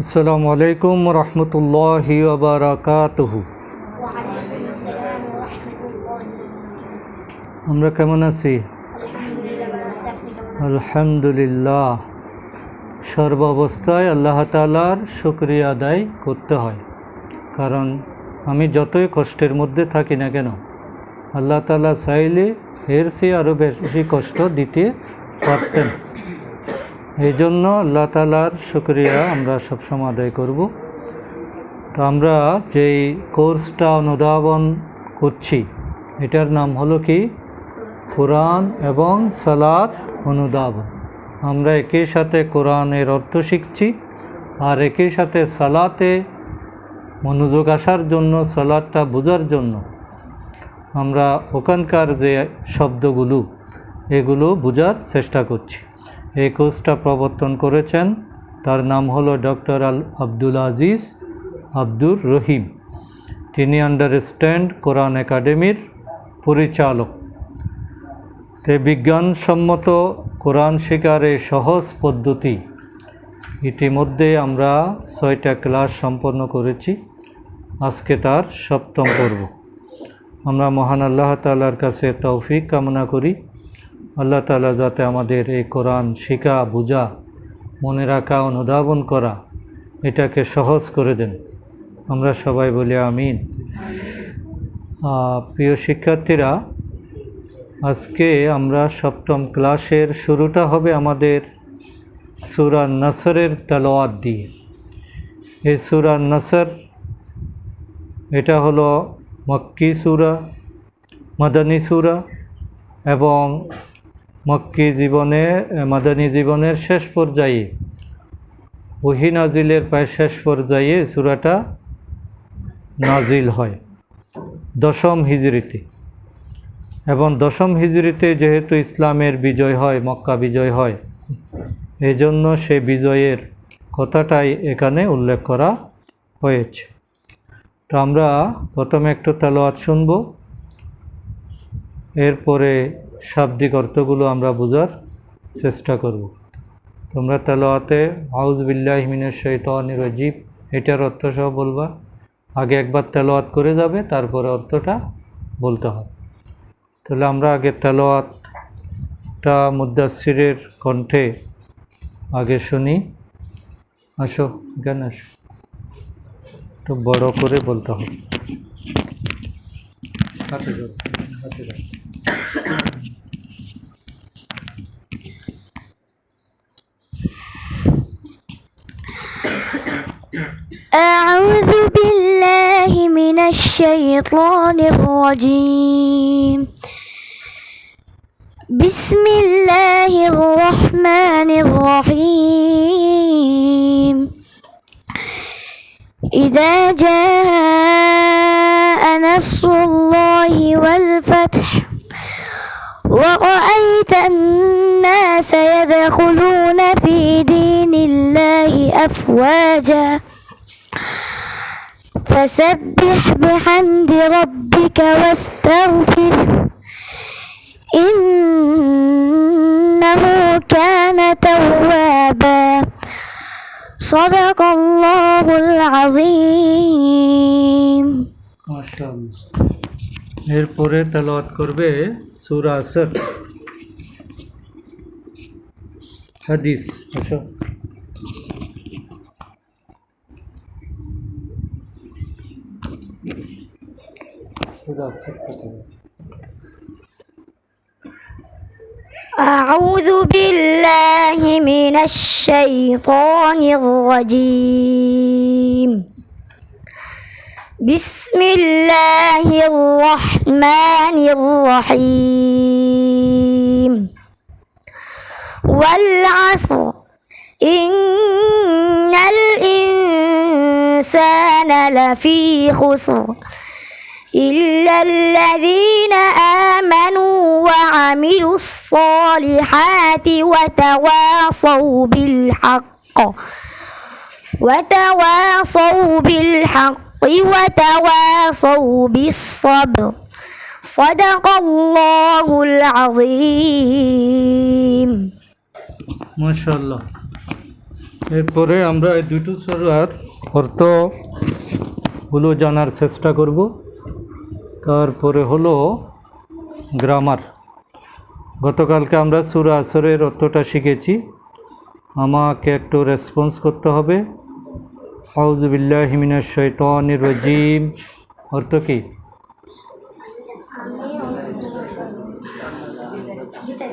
আসসালামু আলাইকুম রহমতুল্লাহি ওয়া বারাকাতুহু। আমরা কেমন আছি? আলহামদুলিল্লাহ। সর্ব অবস্থায় আল্লাহ তাআলার শুকরিয়া আদায় করতে হয়, কারণ আমি যতই কষ্টের মধ্যে থাকি না কেন, আল্লাহ তাআলা চাইলে এর চেয়ে আরও বেশি কষ্ট দিতে পারতেন। এই জন্য আল্লাহ তাআলার শুকরিয়া আমরা সবসময় আদায় করব। তো আমরা যেই কোর্সটা অনুধাবন করছি, এটার নাম হলো কি? কোরআন এবং সালাত অনুধাবন। আমরা একই সাথে কোরআনের অর্থ শিখছি, আর একই সাথে সালাতে মনোযোগ আসার জন্য, সালাতটা বোঝার জন্য আমরা ওখানকার যে শব্দগুলো, এগুলো বোঝার চেষ্টা করছি। এই কোর্সটা প্রবর্তন করেছেন, তার নাম হলো ডক্টর আব্দুল আজিজ আব্দুর রহিম। তিনি আন্ডারস্ট্যান্ড কোরআন একাডেমির পরিচালক। তে বিজ্ঞানসম্মত কোরআন শেখার এই সহজ পদ্ধতি ইতিমধ্যে আমরা 6টা ক্লাস সম্পন্ন করেছি। আজকে তার 7ম পর্ব। আমরা মহান আল্লাহ তাআলার কাছে তৌফিক কামনা করি, আল্লাহ তাআলা যাতে আমাদের এই কোরআন শেখা, বোঝা, মনে রাখা, অনুধাবন করা এটাকে সহজ করে দেন। আমরা সবাই বলি আমিন। প্রিয় শিক্ষার্থীরা, আজকে আমরা 7ম ক্লাসের শুরুটা হবে আমাদের সূরা নাসরের তেলাওয়াত দিয়ে। এই সূরা নাসর, এটা হলো মক্কি সূরা, মাদানী সূরা, এবং মাদানী জীবনের শেষ পর্যায়ে, ওহী নাজিলের প্রায় শেষ পর্যায়ে সূরাটা নাজিল হয় 10ম হিজরিতে। এবং 10ম হিজরিতে যেহেতু ইসলামের বিজয় হয়, মক্কা বিজয় হয়, এই জন্য সেই বিজয়ের কথাটাই এখানে উল্লেখ করা হয়েছে। তো আমরা প্রথমে একটু তেলাওয়াত শুনব, এরপরে শাব্দিক অর্থগুলো আমরা বোঝার চেষ্টা করব। তোমরা তেলাওয়াতে আউযু বিল্লাহি মিনাশ শাইতানির রাজিম এটার অর্থ সহ বলবা। আগে একবার তেলাওয়াত করে যাবে, তারপরে অর্থটা বলতে হবে। তাহলে আমরা আগে তেলাওয়াতটা মুদাসসিরের কণ্ঠে আগে শুনি। আসো, এখানে আসো, একটু বড় করে বলতে হবে। হাতে ধরো, হাতে ধরো। أعوذ بالله من الشيطان الرجيم. بسم الله الرحمن الرحيم. إذا جاء نصر الله والفتح ورأيت الناس يدخلون في دين الله أفواجا فسبح بحمد ربك واستغفره إنه كان توابا. صدق الله العظيم. মাশাআল্লাহ। এরপরে তেলাওয়াত করবে সূরা আসর, হাদিস। আসো, সূরা আসর পড়ো। أعوذ بالله من الشيطان الرجيم. بسم الله الرحمن الرحيم. والعصر إن الإنسان لفي خسر إلا الذين آمنوا وعملوا الصالحات وتواصوا بالحق وتواصوا بالصبر. صدق الله العظيم. মাশাআল্লাহ। এরপরে আমরা এই দুটো সূরার অর্থগুলো জানার চেষ্টা করব। তারপরে হলো গ্রামার। গতকালকে আমরা সূরা আসরের অর্থটা শিখেছি। আমাকে একটু রেসপন্স করতে হবে। আউযু বিল্লাহি মিনাশ শাইতানির রাজিম অর্থ কি?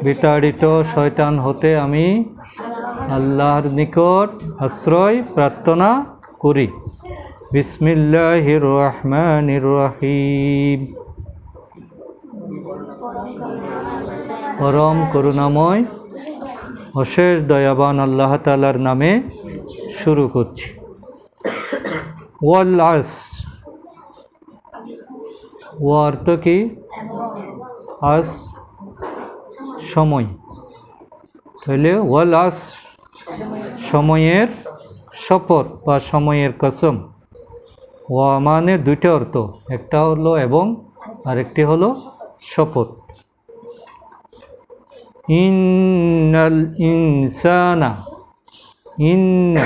বিতাড়িত শয়তান হতে আমি আল্লাহর নিকট আশ্রয় প্রার্থনা করি। বিসমিল্লাহির রহমানির রহিম। পরম করুণাময় অশেষ দয়াবান আল্লাহ তাআলার নামে শুরু করছি। ওয়াল আসর, ওয়া অর্থ কি? আস সময়, তাহলে ওয়াল আসর সময়ের শপথ বা সময়ের কসম। ওয়া মানে দুইটা অর্থ, একটা হলো এবং আরেকটি হলো শপথ। ইন্নাল ইনসানা, ইন্না,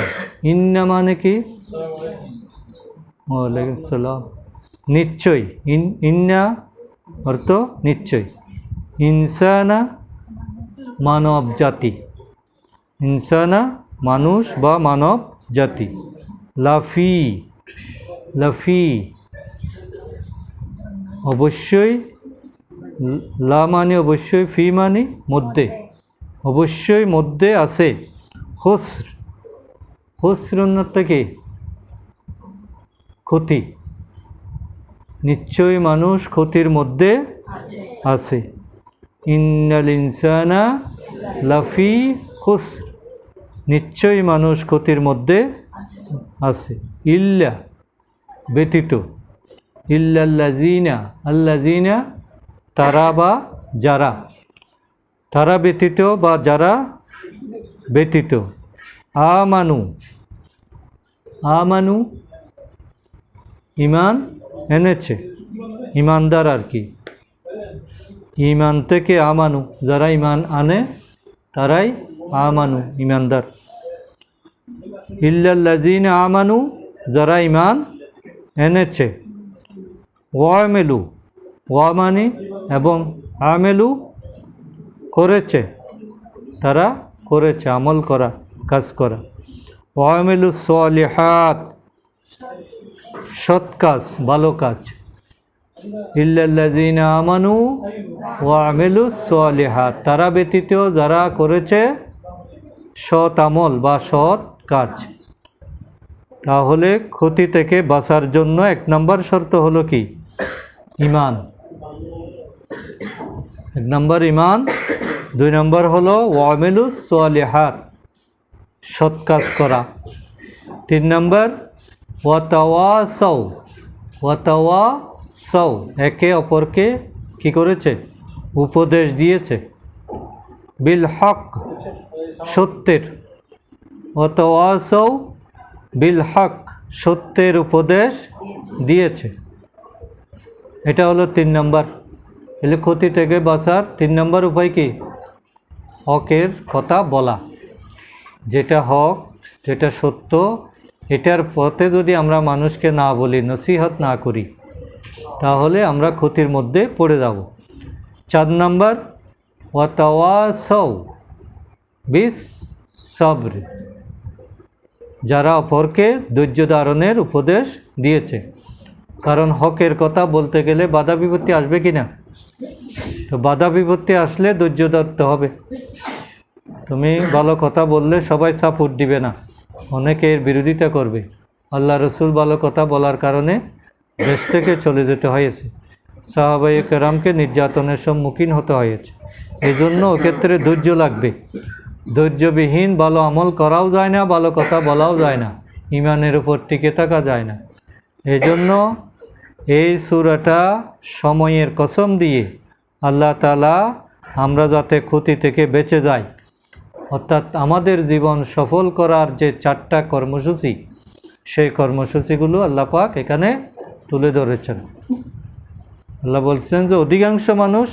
ইন্না মানে কি? ওয়ালাইকুম আসসালাম। নিশ্চয়, ইন্না অর্থ নিশ্চয়। ইনসানা মানব জাতি, ইনসানা মানুষ বা মানব জাতি। লাফি, লাফি অবশ্যই, লা মানে অবশ্যই, ফি মানে মধ্যে, অবশ্যই মধ্যে আছে। খুসর, খুসর থেকে ক্ষতি, নিশ্চয়ই মানুষ ক্ষতির মধ্যে আছে। ইন্নাল ইনসানা লাফি খুসর, নিশ্চয়ই মানুষ ক্ষতির মধ্যে আছে। ইল্লা ব্যতীত, ইল্লাল্লাযিনা, আল্লাযিনা তারা বা যারা, তারা ব্যতীত বা যারা ব্যতীত। আমানু, আমানু ঈমান এনেছে, ঈমানদার আর কি। ঈমান থেকে আমানু, যারা ঈমান আনে তারাই আমানু, ঈমানদার। ইল্লাল্লাযিনা আমানু, যারা ঈমান এনেছে। ওয়ামেলু, ওয়া মানে এবং, আমেলু করেছে, তারা করেছে, আমল করা, কাজ করা। ওয়ামেলু সলিহাত, সৎ কাজ, ভালো কাজ। ইল্লাল্লাযিনা আমানু ওয়া আমিলুস সলিহাত, তারা ব্যতীত যারা করেছে সৎ আমল বা সৎ কাজ। তাহলে ক্ষতি থেকে বাঁচার জন্য এক নম্বর শর্ত হলো কি? ঈমান। এক নম্বর ঈমান, দুই নম্বর হলো ওয়া আমিলুস সলিহাত, সৎ কাজ করা। তিন নম্বর ওয়াতাওয়াসাও, ওয়াতাওয়াসাও একে অপরকে কি করেছে? উপদেশ দিয়েছে। বিল হক, সত্যের। ওয়াতাওয়াসাও বিল হক, সত্যের উপদেশ দিয়েছে। এটা হলো তিন নম্বর। এলে ক্ষতি থেকে বাঁচার তিন নম্বর উপায় কি? হকের কথা বলা, যেটা হক, যেটা সত্য, এটার পথে যদি আমরা মানুষকে না বলি, নসিহত না করি, তাহলে আমরা ক্ষতির মধ্যে পড়ে যাব। চার নম্বর ওয়াতাওয়াসাও বিস সবর, যারা অপরকে ধৈর্য ধারণের উপদেশ দিয়েছে। কারণ হকের কথা বলতে গেলে বাধা বিপত্তি আসবে কি না? তো বাধা বিপত্তি আসলে ধৈর্য ধরতে হবে। তুমি ভালো কথা বললে সবাই সাপোর্ট দিবে না, অনেকে এর বিরোধিতা করবে। আল্লাহ রসুল ভালো কথা বলার কারণে দেশ থেকে চলে যেতে হয়েছে, সাহাবায়ে কেরামকে নির্যাতনের সম্মুখীন হতে হয়েছে। এই জন্য ওক্ষেত্রে ধৈর্য লাগবে। ধৈর্যবিহীন ভালো আমল করাও যায় না, ভালো কথা বলাও যায় না, ঈমানের উপর টিকে থাকা যায় না। এই জন্য এই সূরাটা সময়ের কসম দিয়ে আল্লাহ তাআলা আমরা যাতে ক্ষতি থেকে বেঁচে যাই, অর্থাৎ আমাদের জীবন সফল করার যে চারটা কর্মসূচি, সেই কর্মসূচিগুলো আল্লাহ পাক এখানে তুলে ধরেছেন। আল্লাহ বলছেন যে অধিকাংশ মানুষ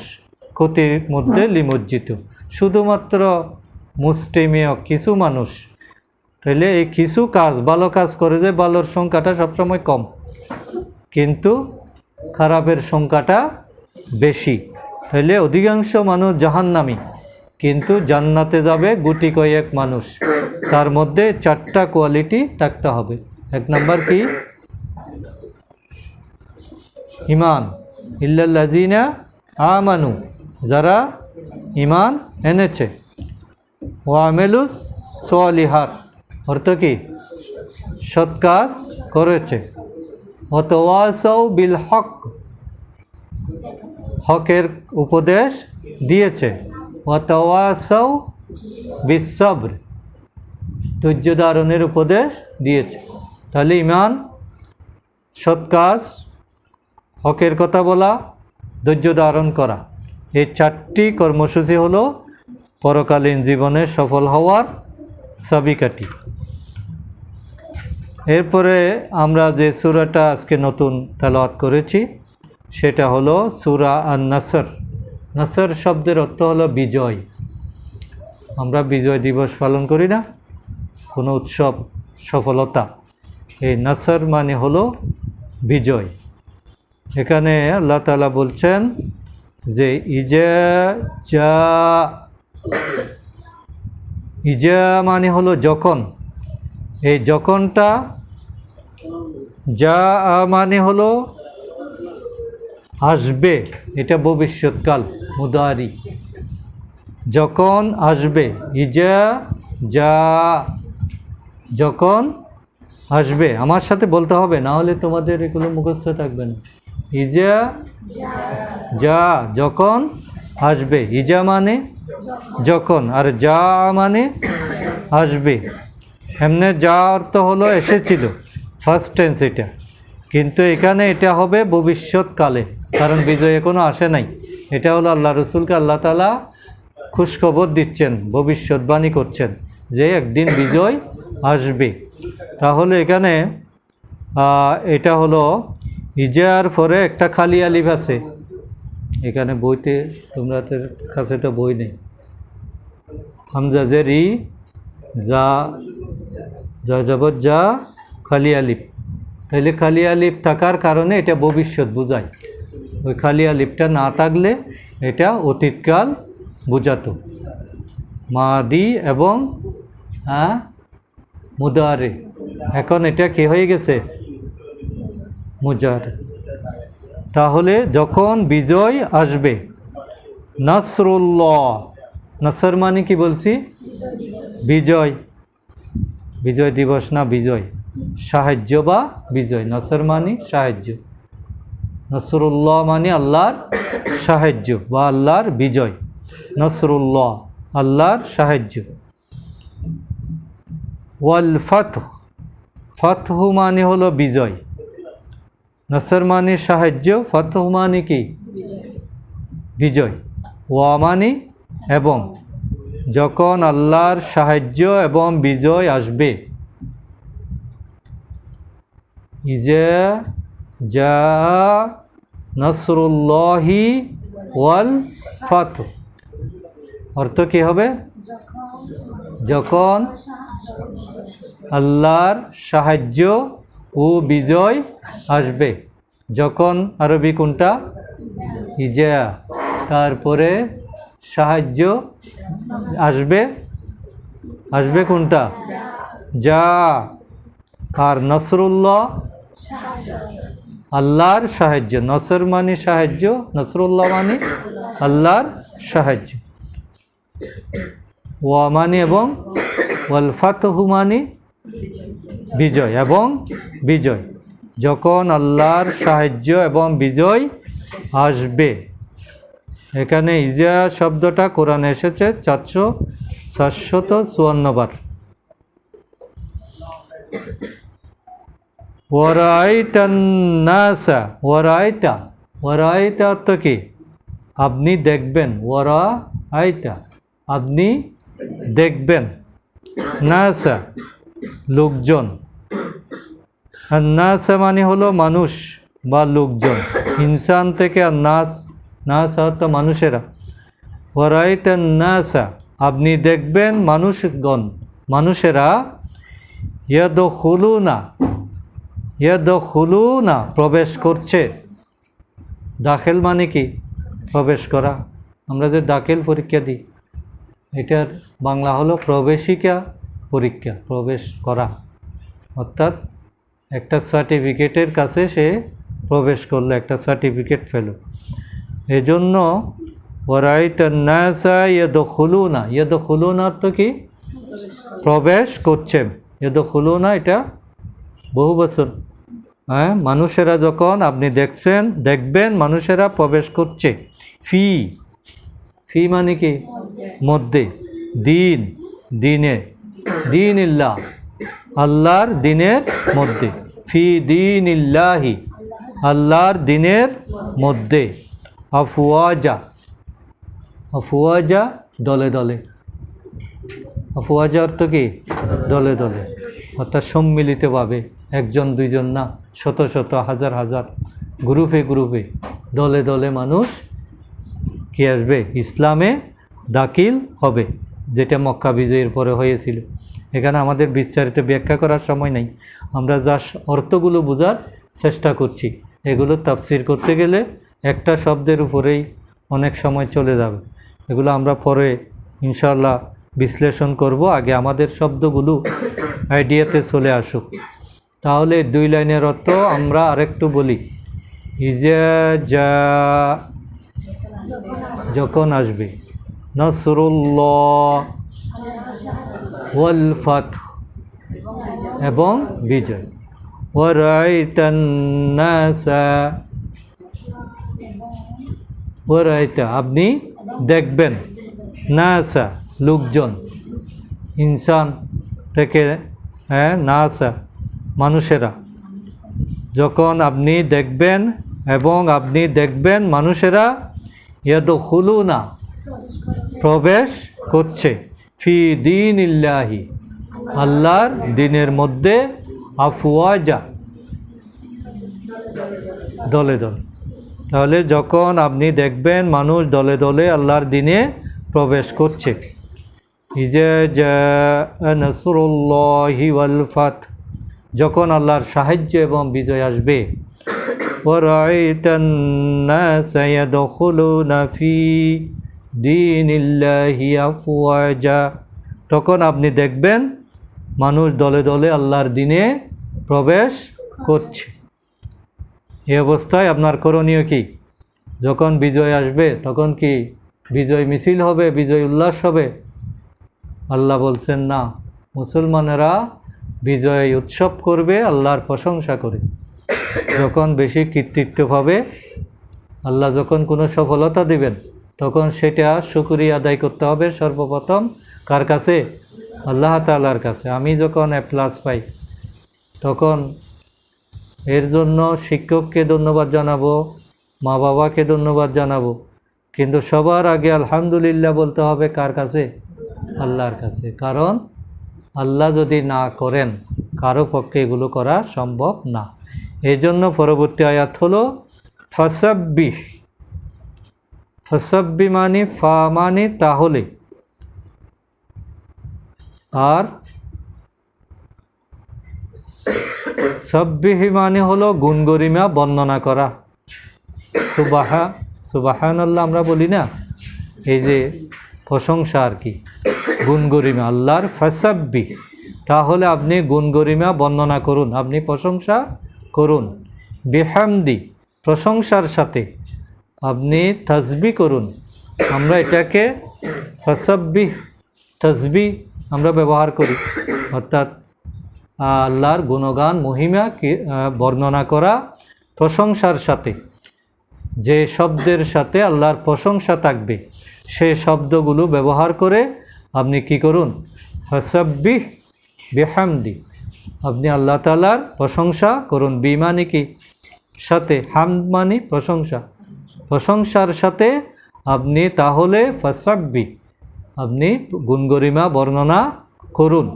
ক্ষতির মধ্যে নিমজ্জিত, শুধুমাত্র মুষ্টিমেয় কিছু মানুষ তাহলে এই কিছু কাজ ভালো কাজ করে যে ভালোর সংখ্যাটা সবসময় কম, কিন্তু খারাপের সংখ্যাটা বেশি। তাহলে অধিকাংশ মানুষ জাহান্নামী, কিন্তু জান্নাতে যাবে গুটি কয়েক মানুষ। তার মধ্যে 4টা কোয়ালিটি থাকতে হবে। 1 নাম্বার কি? ইমান, ইল্লাল্লাযিনা আমানু, যারা ইমান এনেছে, ওয়া আমিলুস সলিহাত, অর্থ কি? সৎ কাজ করেছে, ওয়া তাওয়াসাউ বিল হক, হকের উপদেশ দিয়েছে, ওয়া তাওয়াসাউ বিস সবর, ধৈর্য ধারণের উপদেশ দিয়েছে। তাহলে ইমান, সৎ কাজ, হকের কথা বলা, ধৈর্য ধারণ করা, এই 4টি কর্মসূচি হলো পরকালীন জীবনে সফল হওয়ার চাবিকাঠি। এরপরে আমরা যে সূরাটা আজকে নতুন তেলাওয়াত করেছি সেটা হলো সূরা আন-নাসর। নাসর শব্দের অর্থ হলো বিজয়। আমরা বিজয় দিবস পালন করি না, কোনো উৎসব, সফলতা। এই নাসর মানে হলো বিজয়। এখানে আল্লাহ তাআলা বলছেন যে ইজা মানে হলো যখন, এই যখনটা, যা মানে হলো আসবে, এটা ভবিষ্যৎকাল, মুদারি, যখন আসবে। ইজা যা, যখন আসবে। আমার সাথে বলতে হবে, না হলে তোমাদের এগুলো মুখস্থ থাকবে না। ইজা যা, যখন আসবে। ইজা মানে যখন, আর যা মানে আসবে। এমনি যা অর্থ হলো এসেছিল, ফার্স্ট টেন্স এটা, কিন্তু এখানে এটা হবে ভবিষ্যৎকালে, কারণ বিজয় এখনো আসে নাই। এটা হলো আল্লাহ রসুলকে আল্লাহ তাআলা খুশখবর দিচ্ছেন, ভবিষ্যৎবাণী করছেন যে একদিন বিজয় আসবে। তাহলে এখানে এটা হলো ইজার পরে একটা খালি আলিফ আছে। এখানে বইতে, তোমাদের কাছে তো বই নেই। হামজা জের ই, যা যাবত যা, খালি আলিফ। তাহলে খালি আলিফ থাকার কারণে এটা ভবিষ্যৎ বোঝায়। ওই খালি আলিফটা না থাকলে এটা অতীতকাল বোঝাতো। মাদি এবং মুদারে, এখন এটা কি হয়ে গেছে? মুজার। তাহলে যখন বিজয় আসবে, নাসরুল্লাহ, নাসর মানে কি বলছি? বিজয়। বিজয় দিবস না, বিজয়, সাহায্য বা বিজয়। নাসর মানে সাহায্য, নাসরুল্লাহ মানে আল্লাহর সাহায্য বা আল্লাহর বিজয়। নাসরুল্লাহ, আল্লাহর সাহায্য। ওয়াল ফাতহ, ফাতহ মানে হলো বিজয়। নাসর মানে সাহায্য, ফাতহ মানে কি? বিজয়। ওয়া মানে এবং, যখন আল্লাহর সাহায্য এবং বিজয় আসবে। ইজা যা নাসরুল্লাহি ওয়াল ফাতহ, অর্থ কি হবে? যখন আল্লাহর সাহায্য ও বিজয় আসবে। যখন আরবি কোনটা? ইজা, তারপরে সাহায্য আসবে, আসবে কোনটা? যা। আর নসরুল্লাহ, আল্লাহর সাহায্য। নসর মানে সাহায্য, নসরুল্লাহ মানে আল্লাহর সাহায্য। ওয়া মানে এবং, ওয়াল ফাতহু মানে বিজয় এবং বিজয়। যখন আল্লাহর সাহায্য এবং বিজয় আসবে। এখানে ইজা শব্দটা কোরআনে এসেছে 754 বার। ওয়ারাইতান নাসা, ওয়ারাইতা, ওয়ারাইতা অর্থ কি? আপনি দেখবেন। ওয়ারাইতা, আপনি দেখবেন। নাসা, লোকজন। আর নাসা মানে হলো মানুষ বা লোকজন। ইনসান থেকে আর নাস, নাস অর্থ মানুষেরা। ওয়ারাইতান নাসা, আপনি দেখবেন মানুষগণ, মানুষেরা। ইয়াদখুলুনা, ইয়াদখুলুনা প্রবেশ করছে। দাখিল মানে কি? প্রবেশ করা। আমরা যে দাখিল পরীক্ষা দিই, এটার বাংলা হলো প্রবেশিকা পরীক্ষা, প্রবেশ করা। অর্থাৎ একটা সার্টিফিকেটের কাছে সে প্রবেশ করলো, একটা সার্টিফিকেট পেল। এজন্য ওয়ারাইতান নাসা ইয়াদখুলুনা, ইয়াদখুলুনা অর্থ কি? প্রবেশ করছে। ইয়াদখুলুনা এটা বহু বছর, হ্যাঁ, মানুষেরা যখন আপনি দেখবেন মানুষেরা প্রবেশ করছে। ফি, ফি মানে কি? মধ্যে। দিন, দিনে, দীনিল্লাহ, আল্লাহর দিনের মধ্যে। ফি দীনিল্লাহি, আল্লাহর দিনের মধ্যে। আফওয়াজা, আফওয়াজা দলে দলে। আফওয়াজা অর্থ কি? দলে দলে, অর্থাৎ সম্মিলিতভাবে, একজন দুইজন না, শত শত হাজার হাজার, গ্রুপে গ্রুপে, দলে দলে মানুষ কি আসবে? ইসলামে দাখিল হবে, যেটা মক্কা বিজয়ের পরে হয়েছিল। এখানে আমাদের বিস্তারিত ব্যাখ্যা করার সময় নেই, আমরা যা অর্থগুলো বোঝার চেষ্টা করছি। এগুলো তাফসির করতে গেলে একটা শব্দের উপরেই অনেক সময় চলে যাবে। এগুলো আমরা পরে ইনশাআল্লাহ বিশ্লেষণ করব। আগে আমাদের শব্দগুলো আইডিয়াতে চলে আসুক। তাহলে 2 লাইনের অর্থ আমরা আরেকটু বলি। ইজা যা, যখন আসবে। নাসরুল্লাহ ওয়াল ফাতহ, এবং বিজয়। ওয়ারাইতান নাসা, ওয়ারাইতা আপনি দেখবেন, নাসা লোকজন, ইনসান থেকে, হ্যাঁ, নাসা মানুষেরা। যখন আপনি দেখবেন এবং আপনি দেখবেন মানুষেরা ইয়াদখুলুনা প্রবেশ করছে, ফি দীনিল্লাহি আল্লাহর দিনের মধ্যে, আফওয়াজা দলে দলে। তাহলে যখন আপনি দেখবেন মানুষ দলে দলে আল্লাহর দিনে প্রবেশ করছে। ইজা জাআ নাসরুল্লাহি ওয়াল ফাতহ, যখন আল্লাহর সাহায্য এবং বিজয় আসবে। ওয়ারাইতান নাসা ইয়াদখুলুনা ফি দীনিল্লাহি আফওয়াজা, তখন আপনি দেখবেন মানুষ দলে দলে আল্লাহর দিনে প্রবেশ করছে। এই অবস্থায় আপনার করণীয় কি? যখন বিজয় আসবে তখন কি বিজয় মিছিল হবে, বিজয় উল্লাস হবে? আল্লাহ বলছেন না, মুসলমানেরা বিজয় উৎসব করবে আল্লাহর প্রশংসা করে। যখন বেশি কৃতিত্ব পাবে, আল্লাহ যখন কোনো সফলতা দিবেন, তখন সেটা শুকরিয়া আদায় করতে হবে সর্বপ্রথম কার কাছে? আল্লাহ তাআলার কাছে। আমি যখন A+ পাই, তখন এর জন্য শিক্ষককে ধন্যবাদ জানাবো, মা বাবাকে ধন্যবাদ জানাবো, কিন্তু সবার আগে আলহামদুলিল্লাহ বলতে হবে কার কাছে? আল্লাহর কাছে। কারণ আল্লাহ যদি না করেন, কারো পক্ষে এগুলো করা সম্ভব না। এই জন্য পরবর্তী আয়াত হলো ফাসাব্বিহ। ফাসাব্বি মানে ফা মানে তাহলে, আর সাব্বিহি মানে হলো গুণগরিমা বর্ণনা করা। সুবহানাল্লাহ আমরা বলি না, এই যে প্রশংসা আর কি, গুণগরিমা আল্লাহর। ফাসাব্বিহ, তাহলে আপনি গুণগরিমা বর্ণনা করুন, আপনি প্রশংসা করুন। বিহামদি, প্রশংসার সাথে আপনি তাসবিহ করুন। আমরা এটাকে ফাসাব্বিহ, তাসবিহ আমরা ব্যবহার করি, অর্থাৎ আল্লাহর গুণগান মহিমা বর্ণনা করা প্রশংসার সাথে। যে শব্দের সাথে আল্লাহর প্রশংসা থাকবে, সেই শব্দগুলো ব্যবহার করে আপনি কি করুন? ফাসাব্বিহ বিহামদি, আপনি আল্লাহ তাআলার প্রশংসা করুন। বিমানি কি? সাথে। হামদ মানে প্রশংসা, প্রশংসার সাথে আপনি তাহলে ফাসাব্বিহ, আপনি গুণগরিমা বর্ণনা করুন,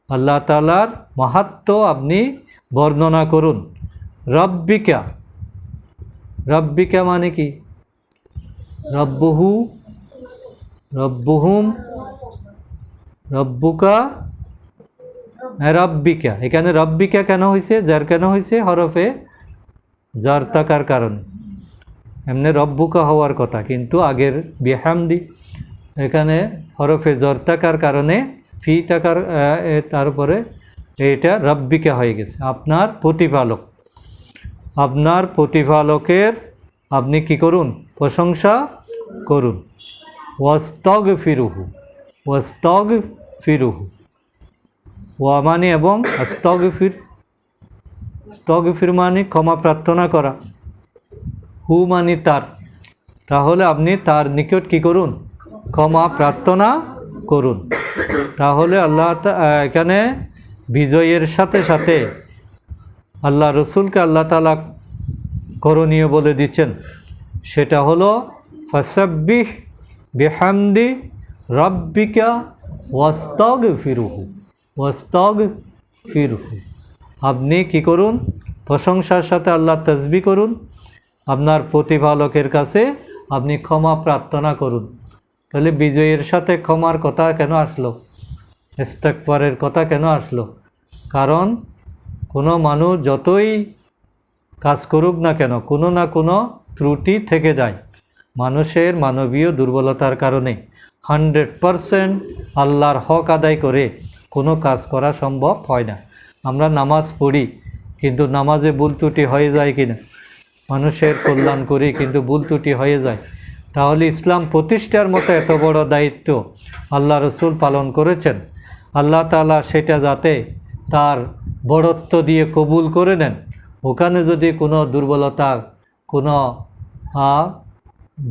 আল্লাহ তাআলার মাহাত্ম্য আপনি বর্ণনা করুন। রব্বিকা, রব্বিকা মানে কি? রব্বুহু, রব্বুহুম, রব্বুকা, রব্বিকা, এখানে রব্বিকা কেন হয়েছে, যার কেন হয়েছে, হরফে জার থাকার কারণে। এমনি রব্বুকা হওয়ার কথা, কিন্তু আগের বিহামদি, এখানে হরফে জর থাকার কারণে ফি থাকার তারপরে এটা রব্বিকা হয়ে গেছে। আপনার প্রতিপালক, আপনার প্রতিপালকের আপনি কি করুন, প্রশংসা করুন। ওয়াস্তগ ফিরুহু, ওয়াস্তগ ফিরুহু, ওয়া মানে এবং আস্তগ ফির, স্তগ ফির মানে ক্ষমা প্রার্থনা করা, হু মানে তার, তাহলে আপনি তার নিকট কি করুন, ক্ষমা প্রার্থনা করুন। তাহলে আল্লাহ এখানে বিজয়ের সাথে সাথে আল্লাহ রসুলকে আল্লাহ তাআলা করণীয় বলে দিচ্ছেন, সেটা হলো ফাসাব্বিহ বিহামদি রাব্বিকা ওয়াস্তাগফিরুহু, ওয়াস্তাগফিরুহু। আপনি কি করুন, প্রশংসার সাথে আল্লাহ তাসবিহ করুন, আপনার প্রতিপালকের কাছে আপনি ক্ষমা প্রার্থনা করুন। তাহলে বিজয়ের সাথে ক্ষমার কথা কেন আসলো, ইস্তিগফারের কথা কেন আসলো? কারণ কোনো মানুষ যতই কাজ করুক না কেন, কোনো না কোনো ত্রুটি থেকে যায় মানুষের মানবীয় দুর্বলতার কারণে। 100% আল্লাহর হক আদায় করে কোনো কাজ করা সম্ভব হয় না। আমরা নামাজ পড়ি, কিন্তু নামাজে ভুল ত্রুটি হয়ে যায় কিনা, মানুষের কল্যাণ করি কিন্তু ভুল ত্রুটি হয়ে যায়। তাহলে ইসলাম প্রতিষ্ঠার মতো এত বড় দায়িত্ব আল্লাহ রসুল পালন করেছেন, আল্লাহ তাআলা সেটা যাতে তার বড়ত্ব দিয়ে কবুল করে নেন। ওখানে যদি কোনো দুর্বলতা, কোনো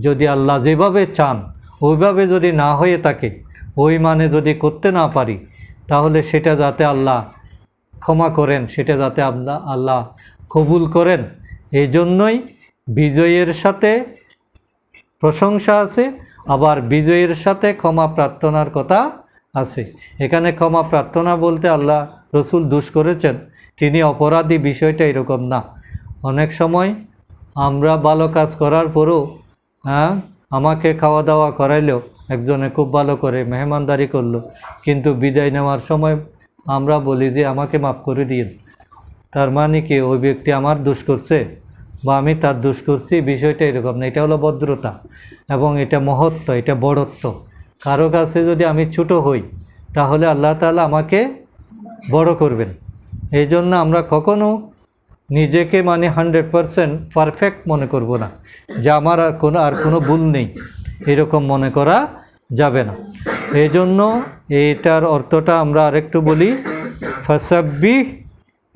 যদি আল্লাহ যেভাবে চান ওইভাবে যদি না হয়ে থাকে, ওই মানে যদি করতে না পারি, তাহলে সেটা যাতে আল্লাহ ক্ষমা করেন, সেটা যাতে আল্লাহ কবুল করেন। এই জন্যই বিজয়ের সাথে প্রশংসা আছে, আবার বিজয়ের সাথে ক্ষমা প্রার্থনার কথা আছে। এখানে ক্ষমা প্রার্থনা বলতে আল্লাহ রসুল দোষ করেছেন, তিনি অপরাধী, বিষয়টা এরকম না। অনেক সময় আমরা ভালো কাজ করার পরও আমাকে খাওয়া দাওয়া করাইলেও, একজনে খুব ভালো করে মেহমানদারি করলো, কিন্তু বিদায় নেওয়ার সময় আমরা বলি যে আমাকে মাফ করে দিন। তার মানে কি ওই ব্যক্তি আমার দোষ করছে বা আমি তার দোষ করছি, বিষয়টা এরকম না। এটা হলো ভদ্রতা এবং এটা মহত্ব, এটা বড়ত্ব। কারো কাছে যদি আমি ছোট হই, তাহলে আল্লাহ তাআলা আমাকে বড় করবেন। এই জন্য আমরা কখনো নিজেকে মানে 100% পারফেক্ট মনে করব না, যে আমার আর কোনো ভুল নেই, এরকম মনে করা যাবে না। এই জন্য এইটার অর্থটা আমরা আরেকটু বলি, ফাসাব্বিহ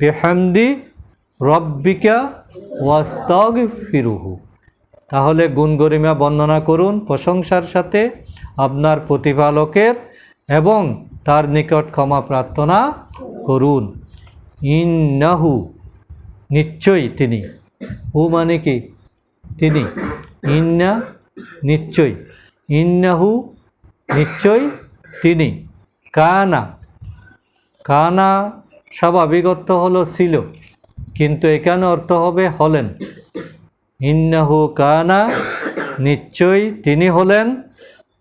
বিহামদি রব্বিকা ওয়াস্তাগফিরুহু। তাহলে গুণ গরিমা বর্ণনা করুন প্রশংসার সাথে আপনার প্রতিপালকের, এবং তার নিকট ক্ষমা প্রার্থনা করুন। ইন্নাহু নিশ্চয়ই তিনি, হু মানে কি তিনি, ইন্না নিশ্চয়, ইন্নাহু নিশ্চয় তিনি, কানা, কানা স্বাভাবিক অর্থ হলো ছিল, কিন্তু এখানে অর্থ হবে হলেন। ইন্নাহু কানা নিশ্চয় তিনি হলেন,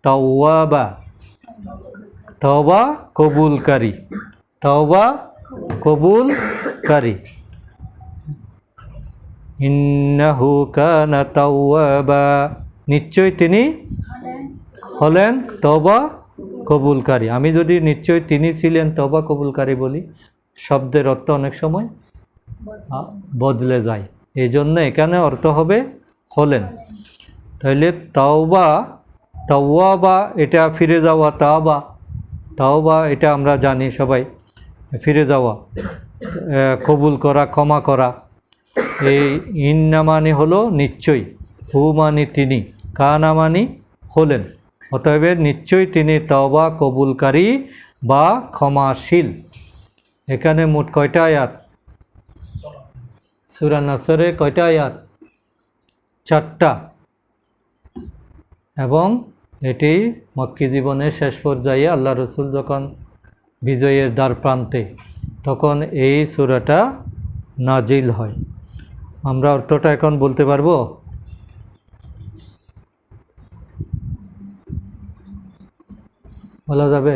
তাওয়াবা, তওবা কবুলকারী, তওবা কবুলকারী। ইন্নাহু কানা তাওয়াবা, নিশ্চয় তিনি হলেন তওবা কবুলকারী। আমি যদি নিশ্চয় তিনি ছিলেন তওবা কবুলকারী বলি, শব্দের অর্থ অনেক সময় বদলে যায়, এই জন্য এখানে অর্থ হবে হলেন। তাহলে তাওবা, তাওয়াবা এটা ফিরে যাওয়া, তাওবা, তাওবা এটা আমরা জানি সবাই, ফিরে যাওয়া, কবুল করা, ক্ষমা করা। এই ইন্না মানে হলো নিশ্চয়ই, হু মানে তিনি, কানা মানে হলেন। অতএব নিশ্চয়ই তিনি তওবা কবুলকারী বা ক্ষমাশীল। এখানে মোট কয়টা আয়াত? সূরা নাসরে কয়টা আয়াত? 4টা। এবং এটি মক্কি জীবনের শেষ পর্যায়ে আল্লাহ রসুল যখন বিজয়ের দ্বার প্রান্তে, তখন এই সূরাটা নাজিল হয়। আমরা অর্থটা এখন বলতে পারবো? বলা যাবে?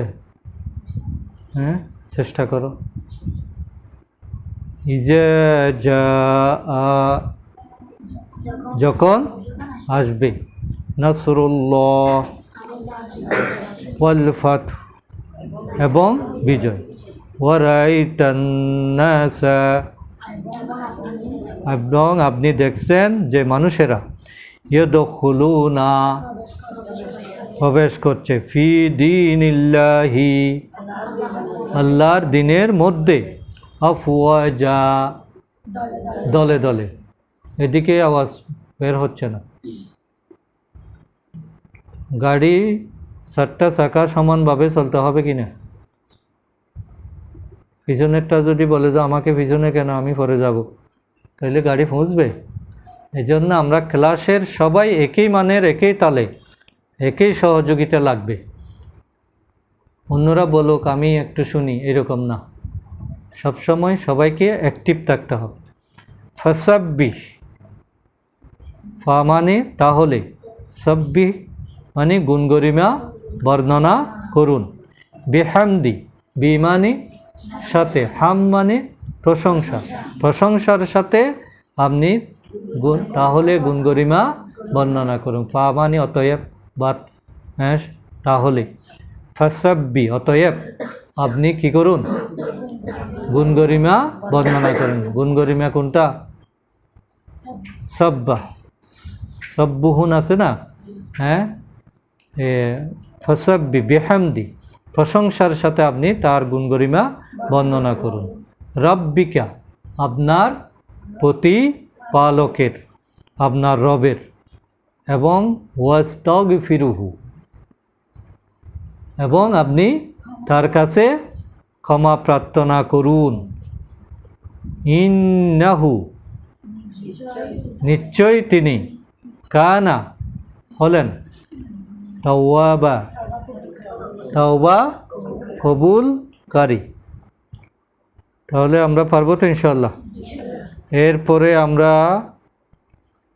হ্যাঁ, চেষ্টা করো। ইজা জাআ যখন আসবে, নাসরুল্লাহ ওয়াল ফাতহ এবং বিজয়, ওয়া রাআইতান নাসা এবং আপনি দেখছেন যে মানুষেরা ইয়াদখুলুনা প্রবেশ করছে ফি দীনিল্লাহি আল্লাহর দিনের মধ্যে আফওয়াজা দলে দলে। এদিকে আওয়াজ বের হচ্ছে না। গাড়ি 4টা চাকা সমানভাবে চলতে হবে কিনা? পিছনেরটা যদি বলে যে আমাকে পিছনে কেন, আমি পরে যাব, তাহলে গাড়ি পৌঁছবে? এই জন্য আমরা ক্লাসের সবাই একই মানের, একই তালে, একই সহযোগিতা লাগবে। অন্যরা বলুক আমি একটু শুনি, এরকম না। সবসময় সবাইকে অ্যাক্টিভ থাকতে হবে। ফাসাব্বিহ, ফা মানে তাহলে, সাব্বিহ মানে গুণগরিমা বর্ণনা করুন, বিহামদি বি মানে সাথে, হাম মানে প্রশংসা, প্রশংসার সাথে আপনি তাহলে গুণগরিমা বর্ণনা করুন। ফা মানে অতএব, বাত হ্যাঁ তাহলে, ফাসাব্বি অতএব আপনি কি করুন? গুণগরিমা বর্ণনা করুন। গুণগরিমা কোনটা? সাব্বা, সাব্বুহুন আছে না, হ্যাঁ, ফাসাব্বি বিহামদি প্রশংসার সাথে আপনি তার গুণগরিমা বর্ণনা করুন। রব্বিকা আপনার প্রতিপালকের, আপনার রবের, এবং ওয়াস্তাগফিরুহু এবং আপনি তার কাছে ক্ষমা প্রার্থনা করুন। ইন্নাহু নিশ্চয় তিনি, কানা হলেন, তাওয়াবা তাওবা কবুলকারী। তাহলে আমরা পারবো তো ইনশাআল্লাহ। এরপরে আমরা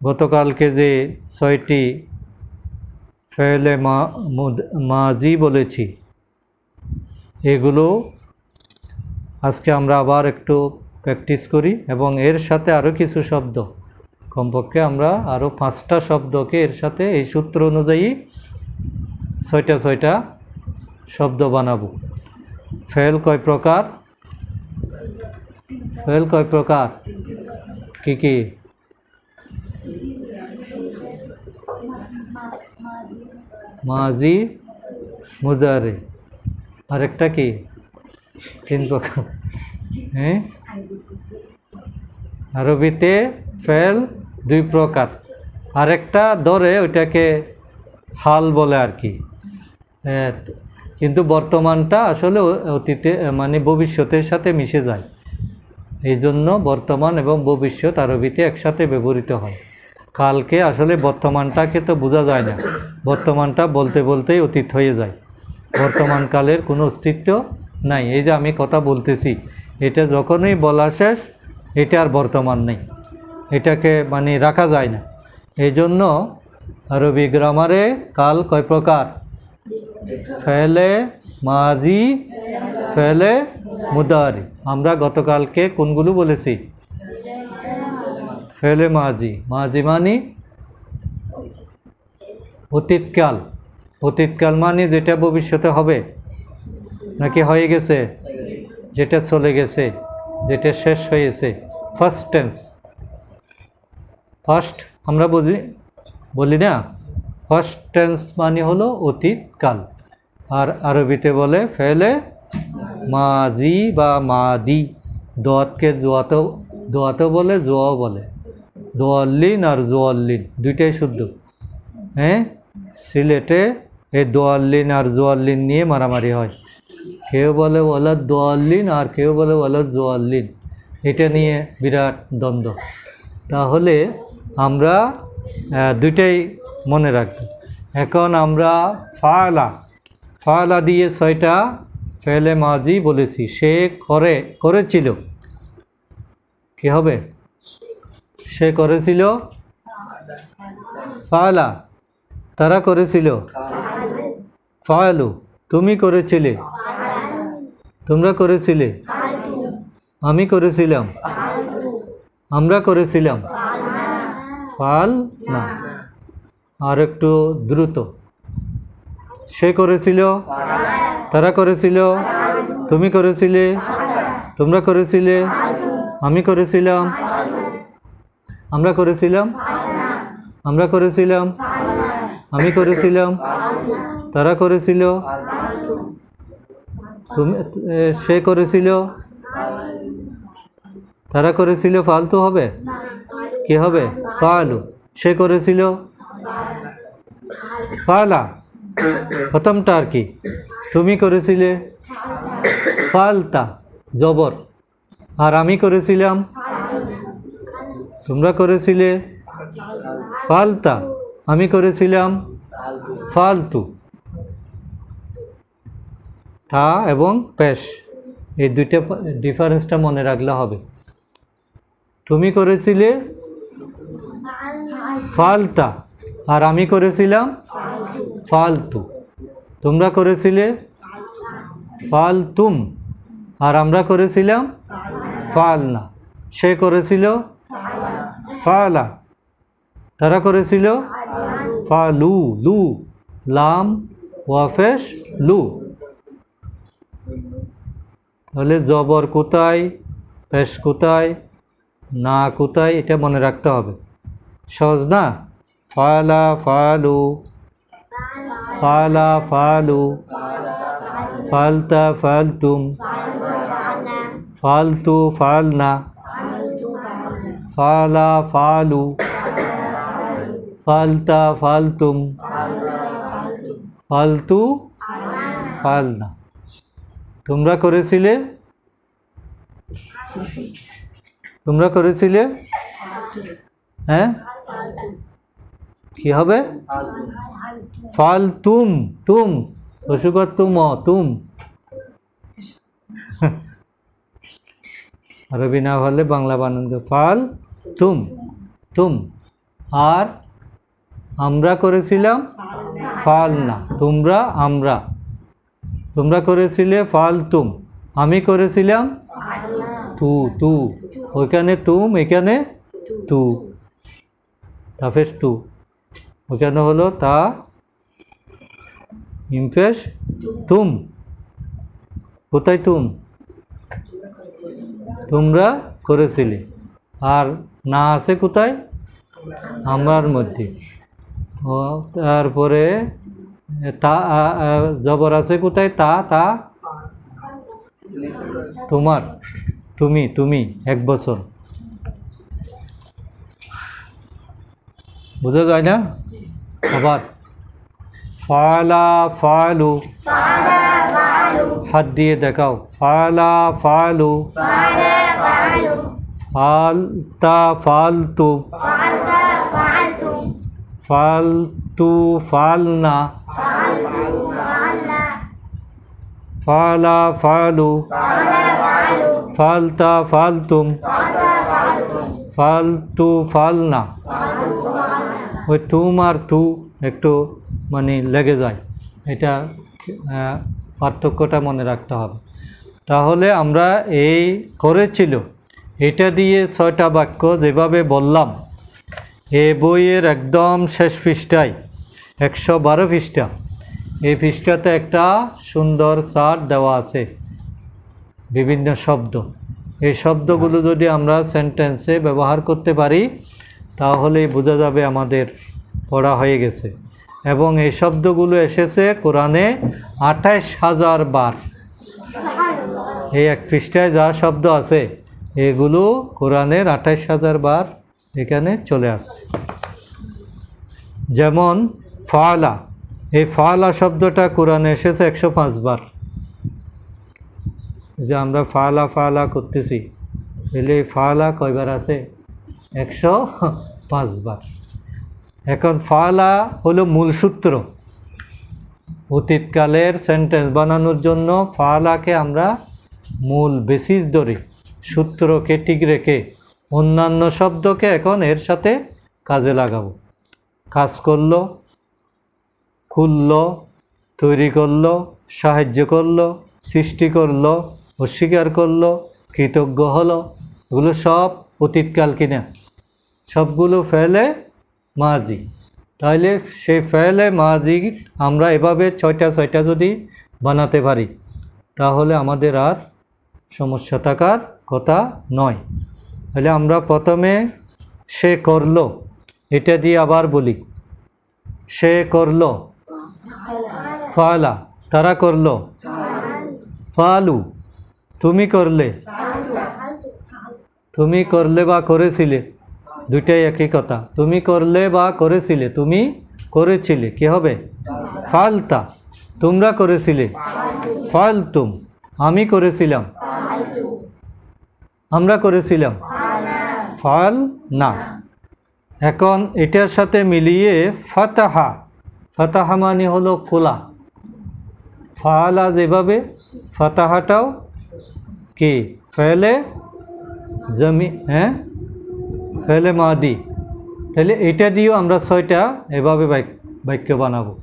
গতকালকে যে 6টি ফেলে মাজি বলেছি, এগুলো আজকে আমরা আবার একটু প্র্যাকটিস করি, এবং এর সাথে আরও কিছু শব্দ, কমপক্ষে আমরা আরও 5টা শব্দকে এর সাথে এই সূত্র অনুযায়ী 6টা শব্দ বানাবো। ফেল কয় প্রকার? ফেল কয় প্রকার? কি কি? মাজি, মুদারে, আরেকটা কি? 3 প্রকার। হ্যাঁ, আরবিতে ফেল 2 প্রকার, আরেকটা ধরে ওইটাকে হাল বলে আর কি। কিন্তু বর্তমানটা আসলে অতীতে মানে ভবিষ্যতের সাথে মিশে যায়, এই জন্য বর্তমান এবং ভবিষ্যৎ আরবিতে একসাথে ব্যবহৃত হয়। কালকে আসলে বর্তমানটাকে তো বোঝা যায় না, বর্তমানটা বলতে বলতেই অতীত হয়ে যায়, বর্তমানকালের কোনো অস্তিত্ব নাই। এই যে আমি কথা বলতেছি, এটা যখনই বলা শেষ, এটা আর বর্তমান নেই, এটাকে মানে রাখা যায় না। এই জন্য আরবি গ্রামারে কাল কয় প্রকার? ফেলে মাজি, ফেলে মুদারি। আমরা গতকালকে কোনগুলো বলেছি? ফেলে মাজি, মাজি মানে অতীতকাল, অতীতকাল মানে যেটা ভবিষ্যতে হবে নাকি হয়ে গেছে, যেটা চলে গেছে, যেটা শেষ হয়েছে, ফার্স্ট টেন্স। ফার্স্ট আমরা বলি না, ফার্স্ট টেন্স মানে হলো অতীতকাল, আর আরবিতে বলে ফেলে মাজি বা মাদি। দোয়াতকে দোয়াতেও বলে, জোয়াও বলে। দোয়াল্লিন আর জোয়াল্লিন দুইটাই শুদ্ধ। হ্যাঁ, সিলেটে এই দোয়াল্লিন আর জোয়াল্লিন নিয়ে মারামারি হয়, কেউ বলে ওয়ালাদ দোয়াল্লিন আর কেউ বলে ওয়ালাদ জোয়াল্লিন, এটা নিয়ে বিরাট দ্বন্দ্ব। তাহলে আমরা দুইটাই মনে রাখব। এখন আমরা ফালা দিয়ে 6টা ফেলে মাজি বলেছি। সে করেছিল, কি হবে? সে করেছিল, ফালা, তারা করেছিল, ফালু, তুমি করেছিলে, তোমরা করেছিলে, আমি করেছিলাম, আমরা করেছিলাম, ফাল না। আর একটু দ্রুত, সে করেছিল, তারা করেছিল, তুমি করেছিলে, তোমরা করেছিলে, আমি করেছিলাম, আমরা করেছিলাম, আমরা করেছিলাম, আমি করেছিলাম, তারা করেছিল, তুমি সে করেছিল, তারা করেছিল। ফালতু হবে, কি হবে? ফালু। সে করেছিল, ফালা। প্রথমটা আর কি? তুমি করেছিলে, ফালতা জবর। আর আমি করেছিলাম, তোমরা করেছিলে, ফালতা। আমি করেছিলাম, ফালতু। তা এবং পেশ, এই দুইটা ডিফারেন্সটা মনে রাখলে হবে। তুমি করেছিলে, ফালতা। আর আমি করেছিলাম, ফালতু। তোমরা করেছিলে, ফালতুম। আর আমরা করেছিলাম, ফালনা। সে করেছিল, ফালা। তারা করেছিল, ফালু। লু, লাম ওয়াফেশ লু। তাহলে জবর কোথায়, পেশ কোথায়, না কোথায়, এটা মনে রাখতে হবে। সহজ না? ফালা ফালু, ফালা ফালু, ফালতা ফালতুম, ফালতু ফালনা, ফালা ফালু, ফালতা ফালতুম, ফালতু ফালনা। তোমরা করেছিলে, তোমরা করেছিলে, হ্যাঁ কি হবে? ফালতুম। তুম অসুকর তুম, তুম। আরবি না হলে বাংলা বানান ফাল তুম, তুম। আর আমরা করেছিলাম, ফাল না। তোমরা, আমরা। তোমরা করেছিলে, ফাল তুম। আমি করেছিলাম, তু। তু, ওইখানে তুম, এখানে তু। তাফেস তু, ওখানে হলো তা, ইমফেশ তুম। কোথায় তুম? তোমরা করেছিলে। আর না আছে কোথায়? আমরার মধ্যে। তারপরে তা জবর আছে কোথায়? তা, তা তোমার, তুমি, তুমি 1 বছর। বোঝা যায় না? আবার ফালা ফালু, হাত দিয়ে দেখাও। ফালা ফালু, ফালতা ফালতু, ফালতু ফালনা, ফালা ফালু, ফালতা ফালতুম, ফালতু ফালনা। ওই তুম আর তু একটু মানে লেগে যায়, এটা পার্থক্যটা মনে রাখতে হবে। তাহলে আমরা এই করেছিল, এটা দিয়ে 6টা বাক্য যেভাবে বললাম, এই বইয়ের একদম শেষ পৃষ্ঠায় 112 পৃষ্ঠা, এই পৃষ্ঠাতে একটা সুন্দর চার্ট দেওয়া আছে, বিভিন্ন শব্দ। এই শব্দগুলো যদি আমরা সেন্টেন্সে ব্যবহার করতে পারি তাহলে বোঝা যাবে আমাদের পড়া হয়ে গেছে। এবং এই শব্দগুলো এসেছে কোরআনে 28,000 বার। এই এক পৃষ্ঠায় যা শব্দ আছে এগুলো কোরআনের 28,000 বার এখানে চলে আসছে। যেমন ফালা, এই ফালা শব্দটা কোরআনে এসেছে 105 বার। যে আমরা ফালা ফালা করতেছি, তাহলে এই ফালা কয়বার আছে? 105 বার। এখন ফালা হলো মূল সূত্র। অতীতকালের সেন্টেন্স বানানোর জন্য ফালাকে আমরা মূল বেসিস ধরি, সূত্রকে ঠিক রেখে অন্যান্য শব্দকে এখন এর সাথে কাজে লাগাবো। কাজ করলো, খুললো, তৈরি করলো, সাহায্য করলো, সৃষ্টি করলো, অস্বীকার করলো, কৃতজ্ঞ হলো, এগুলো সব অতীতকাল কিনা, সবগুলো ফেলে মাজি। তাহলে সেই ফেলে মাজি আমরা এভাবে ছয়টা যদি বানাতে পারি তাহলে আমাদের আর সমস্যা থাকার কথা নয়। তাহলে আমরা প্রথমে সে করলো, এটা দিয়ে আবার বলি, সে করলো, ফালা, তারা করলো, ফালু, তুমি করলে, তুমি করলে বা করেছিলে, দুইটাই একই কথা। তুমি করলে বা করেছিলে, তুমি করেছিলে, কি হবে? ফালতা। তোমরা করেছিলে, ফালতুম। আমি করেছিলাম, আমরা করেছিলাম, ফাল না। এখন এটার সাথে মিলিয়ে ফাতাহা, ফাতাহা মানে হলো খোলা, ফালা যেভাবে ফাতাহাটাও কি ফেলে জমি, হ্যাঁ ফেলে মাদি। তাহলে এটা দিয়েও আমরা ছয়টা এভাবে বাক্য বানাবো।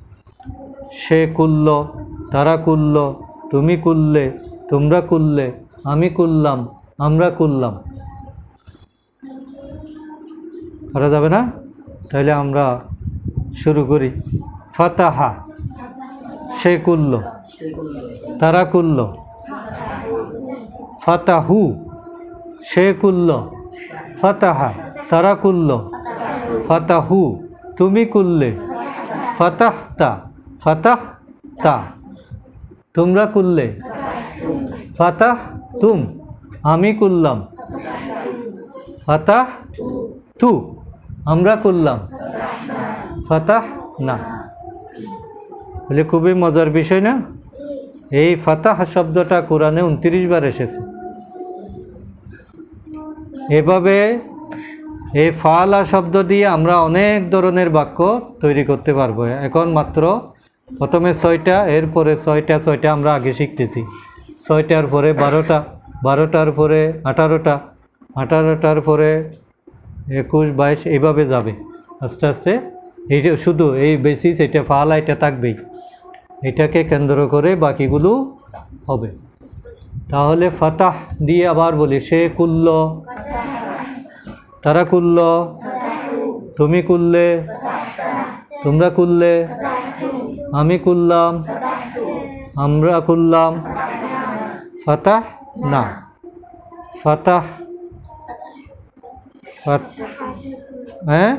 সে কুল্ল, তারা কুল্ল, তুমি কুললে, তোমরা কুললে, আমি কুললাম, আমরা কুললাম। করা যাবে না? তাহলে আমরা শুরু করি। ফাতাহা, সে কুল্ল, তারা কুল্ল, ফাতাহু, সে কুল্ল, ফাতাহা, তারা কুল্ল, ফাতাহু, তুমি কুললে, ফাতাহতা, ফাতাহতা, তোমরা কুললে, ফাতাহ তুম, আমি কুললাম, ফাতাহ তু, আমরা কুললাম, ফাতাহ না। বলে খুবই মজার বিষয় না? এই ফাতাহ শব্দটা কোরআনে 29 বার এসেছে। এভাবে এই ফালা শব্দ দিয়ে আমরা অনেক ধরনের বাক্য তৈরি করতে পারবো। এখন মাত্র প্রথমে 6টা, এরপরে 6টা আমরা আগে শিখতেছি। 6টার পরে 12টা, 12টার পরে 18টা, 18টার পরে 21, 22 এইভাবে যাবে আস্তে আস্তে। এইটা শুধু এই বেসিস, এটা ফালা, এটা থাকবেই, এটাকে কেন্দ্র করে বাকিগুলো হবে। তাহলে ফাতাহ দিয়ে আবার বলি, সে কুল্ল, তারা কুল্ল, তুমি কুললে, তোমরা কুললে, আমি কুললাম, আমরা কুললাম, ফাতাহ না, ফাতাহ, হ্যাঁ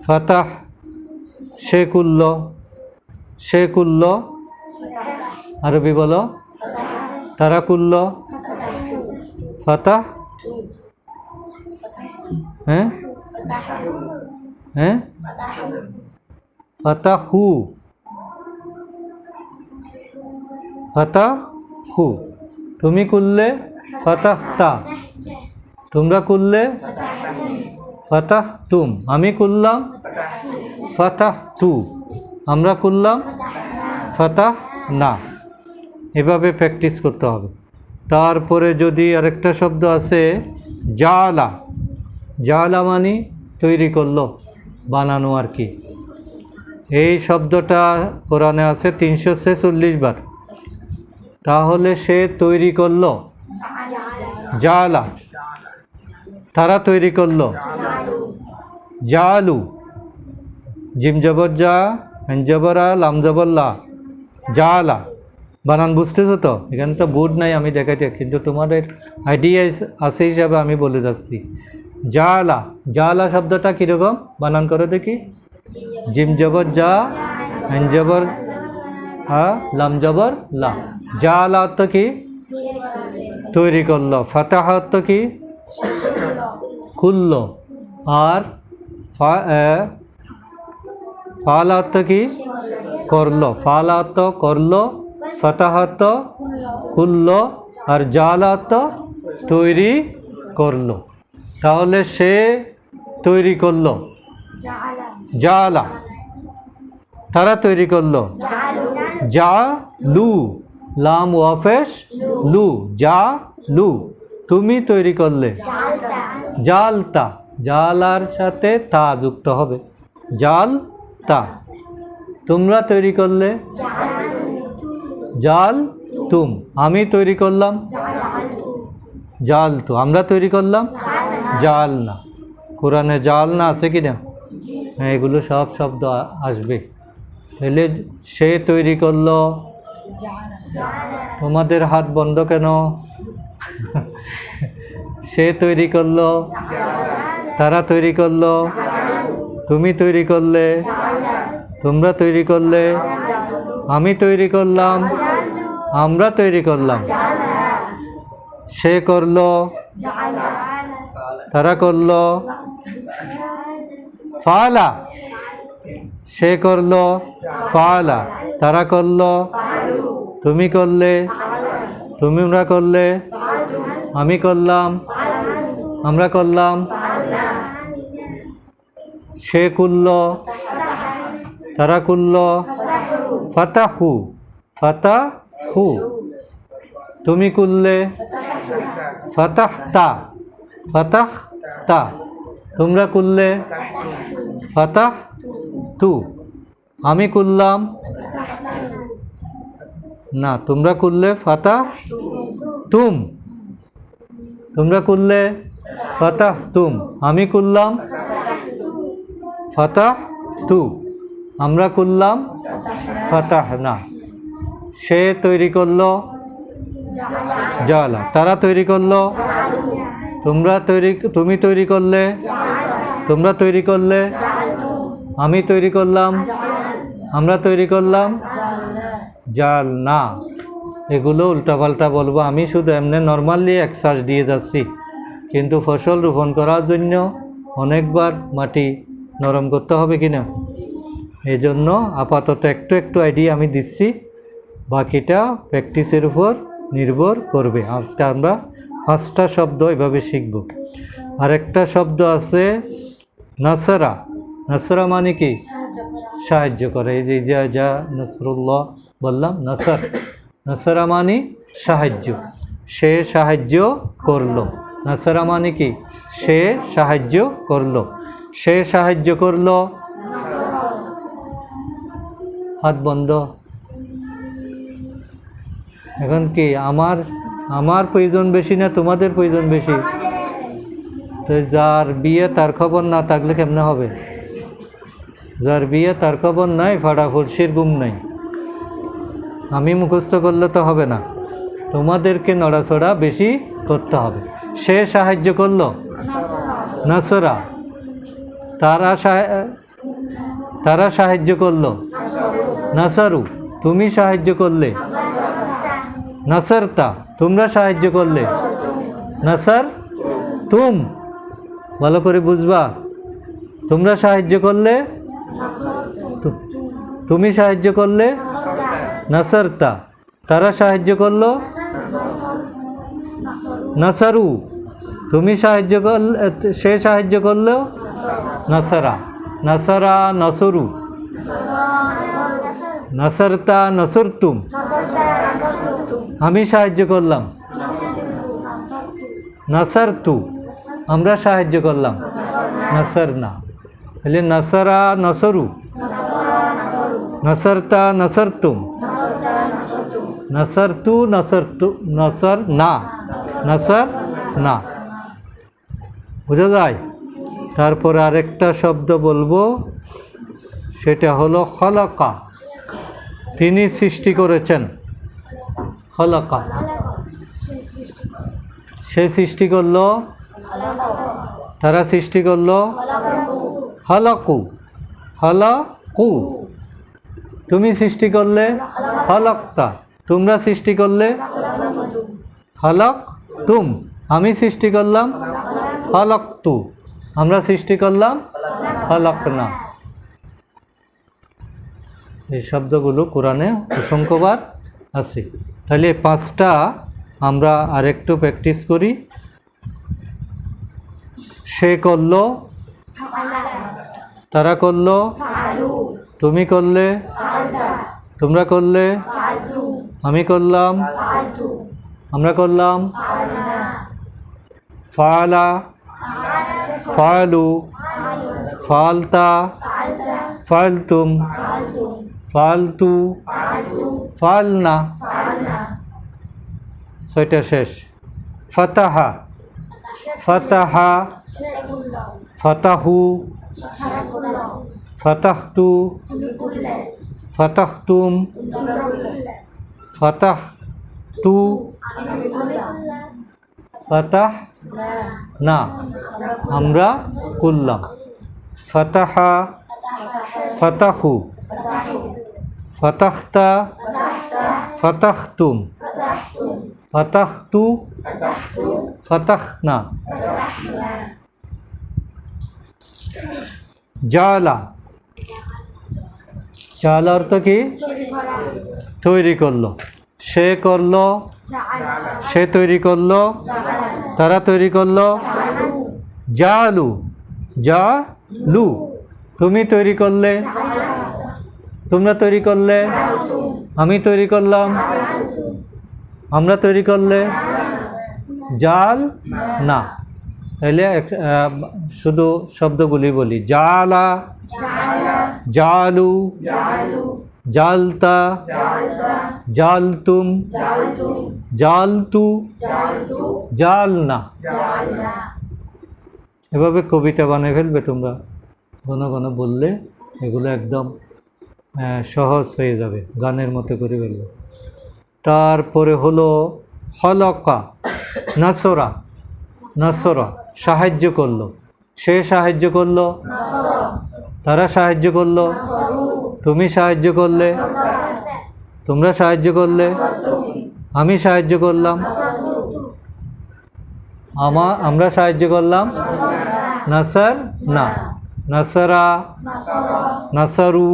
ফাতাহ, সে কুল্ল, সে কুল্ল, আরবি বলো, তারা কুল্ল, ফাতাহ, হ্যাঁ হ্যাঁ ফাতাহু, ফাতাহু, তুমি কুললে, ফাতাহতা, তোমরা কুললে, ফাতাহ তুম, আমি কুললাম, ফাতাহ তু, আমরা কুললাম, ফাতাহ না। এভাবে প্র্যাকটিস করতে হবে। তারপরে যদি আরেকটা শব্দ আছে জালা, জালা মানে তৈরি করলো, বানানো আর কি। এই শব্দটা কোরআনে আছে 346 বার। তাহলে সে তৈরি করলো, জালা, তারা তৈরি করলো, জালু, জিম জবর যা, জবরা, লাম জবর লা, জালা। বানান বুঝতেছো তো? এখানে তো বোর্ড নাই, আমি দেখাইতে, কিন্তু তোমাদের আইডিয়া আছে হিসাবে আমি বলে যাচ্ছি। জালা, জালা শব্দটা কীরকম বানান করে দেখি? জিম জবর যা, জবর হা, লাম জবর লা। জালা অর্থ কি? তৈরি করলো। ফাতাহ অর্থ কি? খুললো। আর ফালা অর্থ কি? করলো। ফালা অর্থ করলো, ফাতাহ অর্থ খুললো, আর জালা অর্থ তৈরি করলো। তাহলে সে তৈরি করলো, জালা, তারা তৈরি করলো, জা লু, লাম ওয়াফেশ লু, জা লু, তুমি তৈরি করলে, জালতা, জালার সাথে তা যুক্ত হবে, জাল তা। তোমরা তৈরি করলে, জাল তুম, আমি তৈরি করলাম জালতু, আমরা তৈরি করলাম জালনা। কোরআনে জালনা আছে কি না? হ্যাঁ, এগুলো সব শব্দ আসবে। তাহলে সে তৈরি করলো, তোমাদের হাত বন্ধ কেন? সে তৈরি করলো, তারা তৈরি করলো, তুমি তৈরি করলে, তোমরা তৈরি করলে, আমি তৈরি করলাম, আমরা তৈরি করলাম। সে করলো, তারা করলো, ফালা, সে করলো, ফালা, তারা করলো, তুমি করলে, তোমরা করলে, আমি করলাম, আমরা করলাম। সে করলো, তারা করলো, ফাতাহু, ফাতাহু, তুমি করলে, ফাতাহতা, ফাতাহতা, তোমরা করলে, ফাতাহতু, আমি করলাম না, তোমরা করলে, ফাতাহতুম, তোমরা করলে, ফাতাহতুম, আমি করলাম, ফাতাহতু, আমরা করলাম, ফাতাহনা। সে তৈরি করলো জালা, তারা তৈরি করলো, তুমি তৈরি করলে, তোমরা তৈরি করলে, আমি তৈরি করলাম, আমরা তৈরি করলাম, জাল না। এগুলো উল্টাপাল্টা বলবো, আমি শুধু এমনি নর্মালি এক্সারসাইজ দিয়ে যাচ্ছি, কিন্তু ফসল রোপণ করার জন্য অনেকবার মাটি নরম করতে হবে কিনা, এই জন্য আপাতত একটু একটু আইডিয়া আমি দিচ্ছি, বাকিটা প্র্যাকটিসের উপর নির্ভর করবে। আজকে আমরা 5টা শব্দ এভাবে শিখব। আরেকটা শব্দ আছে নাসরা। নাসরা মানে কি? সাহায্য করে। এই যে যা যা নসরুল্লাহ বললাম, নাসর, নাসরা মানে সাহায্য। সে সাহায্য করলো। নাসরা মানে কি? সে সাহায্য করলো। সে সাহায্য করলো। হাত বন্ধ। এখন কি আমার প্রয়োজন বেশি না তোমাদের প্রয়োজন বেশি? তো যার বিয়ে তার খবর না থাকলে কেমনে হবে? যার বিয়ে তার খবর নাই, ফাড়া ফুলসির গুম নাই। আমি মুখস্থ করলে তো হবে না, তোমাদেরকে নড়াচড়া বেশি করতে হবে। সে সাহায্য করলো, নাসরা। তারা সাহায্য করলো, নাসারু। তুমি সাহায্য করলে, নাসারতা। তোমরা সাহায্য করলে, নাসার তুম। ভালো করে বুঝবা। তোমরা সাহায্য করলে, তুমি সাহায্য করলে, নাসারতা। তারা সাহায্য করলো, নাসারু। তুমি সাহায্য করলে, সে সাহায্য করলো, নাসারা। নাসারা, নাসরু। নাসারতা, নাসরতুম। আমি সাহায্য করলাম, নাসারতু। আমরা সাহায্য করলাম, নাসারনা। তাহলে নাসারা, নাসরু। নাসারতা, নাসরতুম। নাসারতু, নাসরতু, নাসার না, নাসার না। বুঝা যায়? তারপর আরেকটা শব্দ বলবো, সেটা হলো খলাকা। তিনি সৃষ্টি করেছেন। খলাকা, সে সৃষ্টি করলো, তারা সৃষ্টি করলো, হলাকু। হলাকু। তুমি সৃষ্টি করলে, হলাক্তা। তোমরা সৃষ্টি করলে, হলাক তুম। আমি সৃষ্টি করলাম, হলাক্তু। আমরা সৃষ্টি করলাম, হলাকনা। এই শব্দগুলো কোরআনে অসংখ্যবার আছে। তাহলে 5টা আমরা আরেকটু প্র্যাকটিস করি। সে করলো, তারা করলো, তুমি করলে, তোমরা করলে, আমি করলাম, আমরা করলাম। ফালা, ফালু, ফালতা, ফালতুম, ফালতু, ফালনা, ছয়টা শেষ। ফাতাহা, ফাতাহা, ফাতাহু, ফাতাহতু, ফাতাহতুম, ফাতাহতু, ফাতাহ না, আমরা করলাম। ফাতাহা, ফাতাহু, ফাতাহতা, ফাতাহতুম, ফাতাহতু, ফাতাহনা। জালা, জালা অর্থ কি? তৈরি করলো। সে করলো, সে তৈরি করলো, তারা তৈরি করলো। জালু, জালু, তুমি তৈরি করলে, তোমরা তৈরি করলে, আমি তৈরি করলাম, আমরা তৈরি করলে। জাল না, তাহলে শুধু শব্দগুলি বলি। জালা, জালু, জালতা, জালতুম, জালতু, জালনা। এভাবে কবিতা বানিয়ে ফেলবে তোমরা, ঘন ঘন বললে এগুলো একদম সহজ হয়ে যাবে, গানের মতো করে ফেলবে। তারপরে হলো হলকা, নাসরা, নাসরা সাহায্য করলো। সে সাহায্য করলো, তারা সাহায্য করলো, তুমি সাহায্য করলে, তোমরা সাহায্য করলে, আমি সাহায্য করলাম, আমরা সাহায্য করলাম। নাসার না, নাসারা, নাসারু,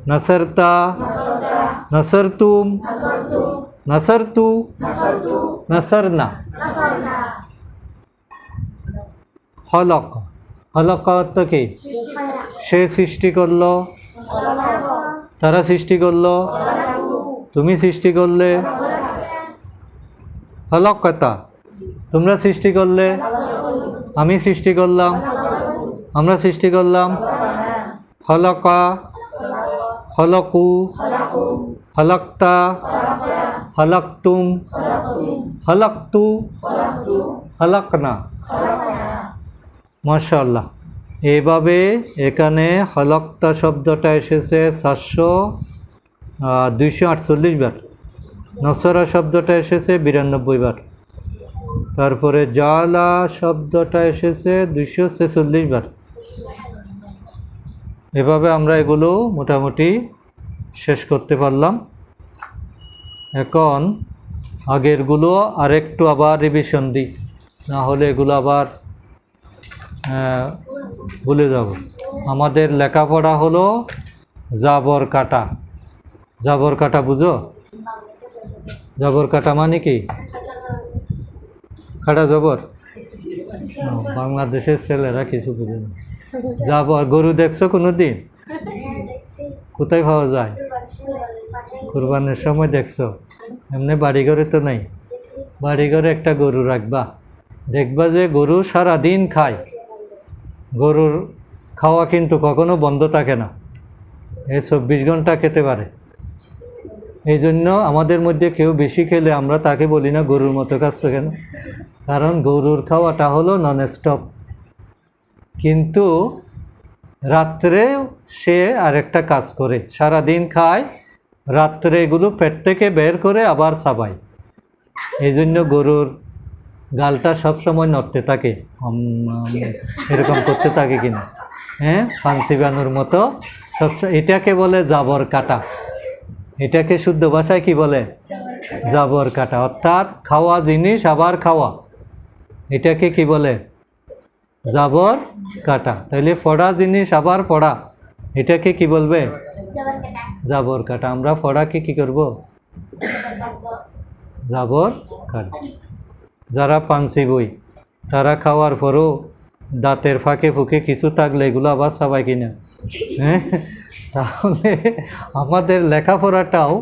নাসারতা, নাসারতুম, নাসারতু, নাসারনা। হলক, হলক অর্থ কি? সে সৃষ্টি করলো, তারা সৃষ্টি করলো, তুমি সৃষ্টি করলে। হলকতা, তোমরা সৃষ্টি করলে, আমি সৃষ্টি করলাম, আমরা সৃষ্টি করলাম। হলকা, হলকু, হলকতা, হলকতুম, হলকতু, হলকনা। মাশাআল্লাহ। এইভাবে এখানে হলকতা শব্দটা এসেছে 248 বার। নসরা শব্দটা এসেছে 92 বার। তারপরে জালা শব্দটা এসেছে 246 বার। এভাবে আমরা এগুলো মোটামুটি শেষ করতে পারলাম। এখন আগেরগুলো আরেকটু আবার রিভিশন দিই, না হলে এগুলো আবার ভুলে যাব। আমাদের লেখাপড়া হলো জাবর কাটা। জাবর কাটা বুঝো? জাবর কাটা মানে কি? কাটা জবর? বাংলাদেশের ছেলেরা কিছু বুঝে না। জাবর, গরু দেখছো কোনো দিন? কোথায় পাওয়া যায়? কুরবানের সময় দেখছো? এমনি বাড়িঘরে তো নেই। বাড়িঘরে একটা গরু রাখবা, দেখবা যে গরু সারা দিন খায়। গরুর খাওয়া কিন্তু কখনো বন্ধ থাকে না, এই 24 ঘন্টা খেতে পারে। এই জন্য আমাদের মধ্যে কেউ বেশি খেলে আমরা তাকে বলি না গরুর মতো খাচ্ছ কেন, কারণ গরুর খাওয়াটা হলো নন স্টপ। কিন্তু রাত্রে সে আরেকটা কাজ করে, সারা দিন খায়, রাত্রে এগুলো পেট থেকে বের করে আবার চাবায়। এই জন্য গরুর গালটা সবসময় নড়তে থাকে, এরকম করতে থাকে কিনা, হ্যাঁ, ফান্সি বানুর মতো সবসময়। এটাকে বলে জাবর কাটা। এটাকে শুদ্ধ ভাষায় কি বলে? জাবর কাটা। অর্থাৎ খাওয়া জিনিস আবার খাওয়া, এটাকে কি বলে? জাবর কাটা। তাইলে পড়া জিনিস আবার পড়া, এটাকে কি বলবে? জাবর কাটা। আমরা পড়াকে কি করব? জাবর কাটা। যারা পানসি বই, তারা খাওয়ার পরও দাঁতের ফাঁকে ফুঁকে কিছু থাকলে এগুলো আবার সবাই কিনা, হ্যাঁ। তাহলে আমাদের লেখাপড়াটাও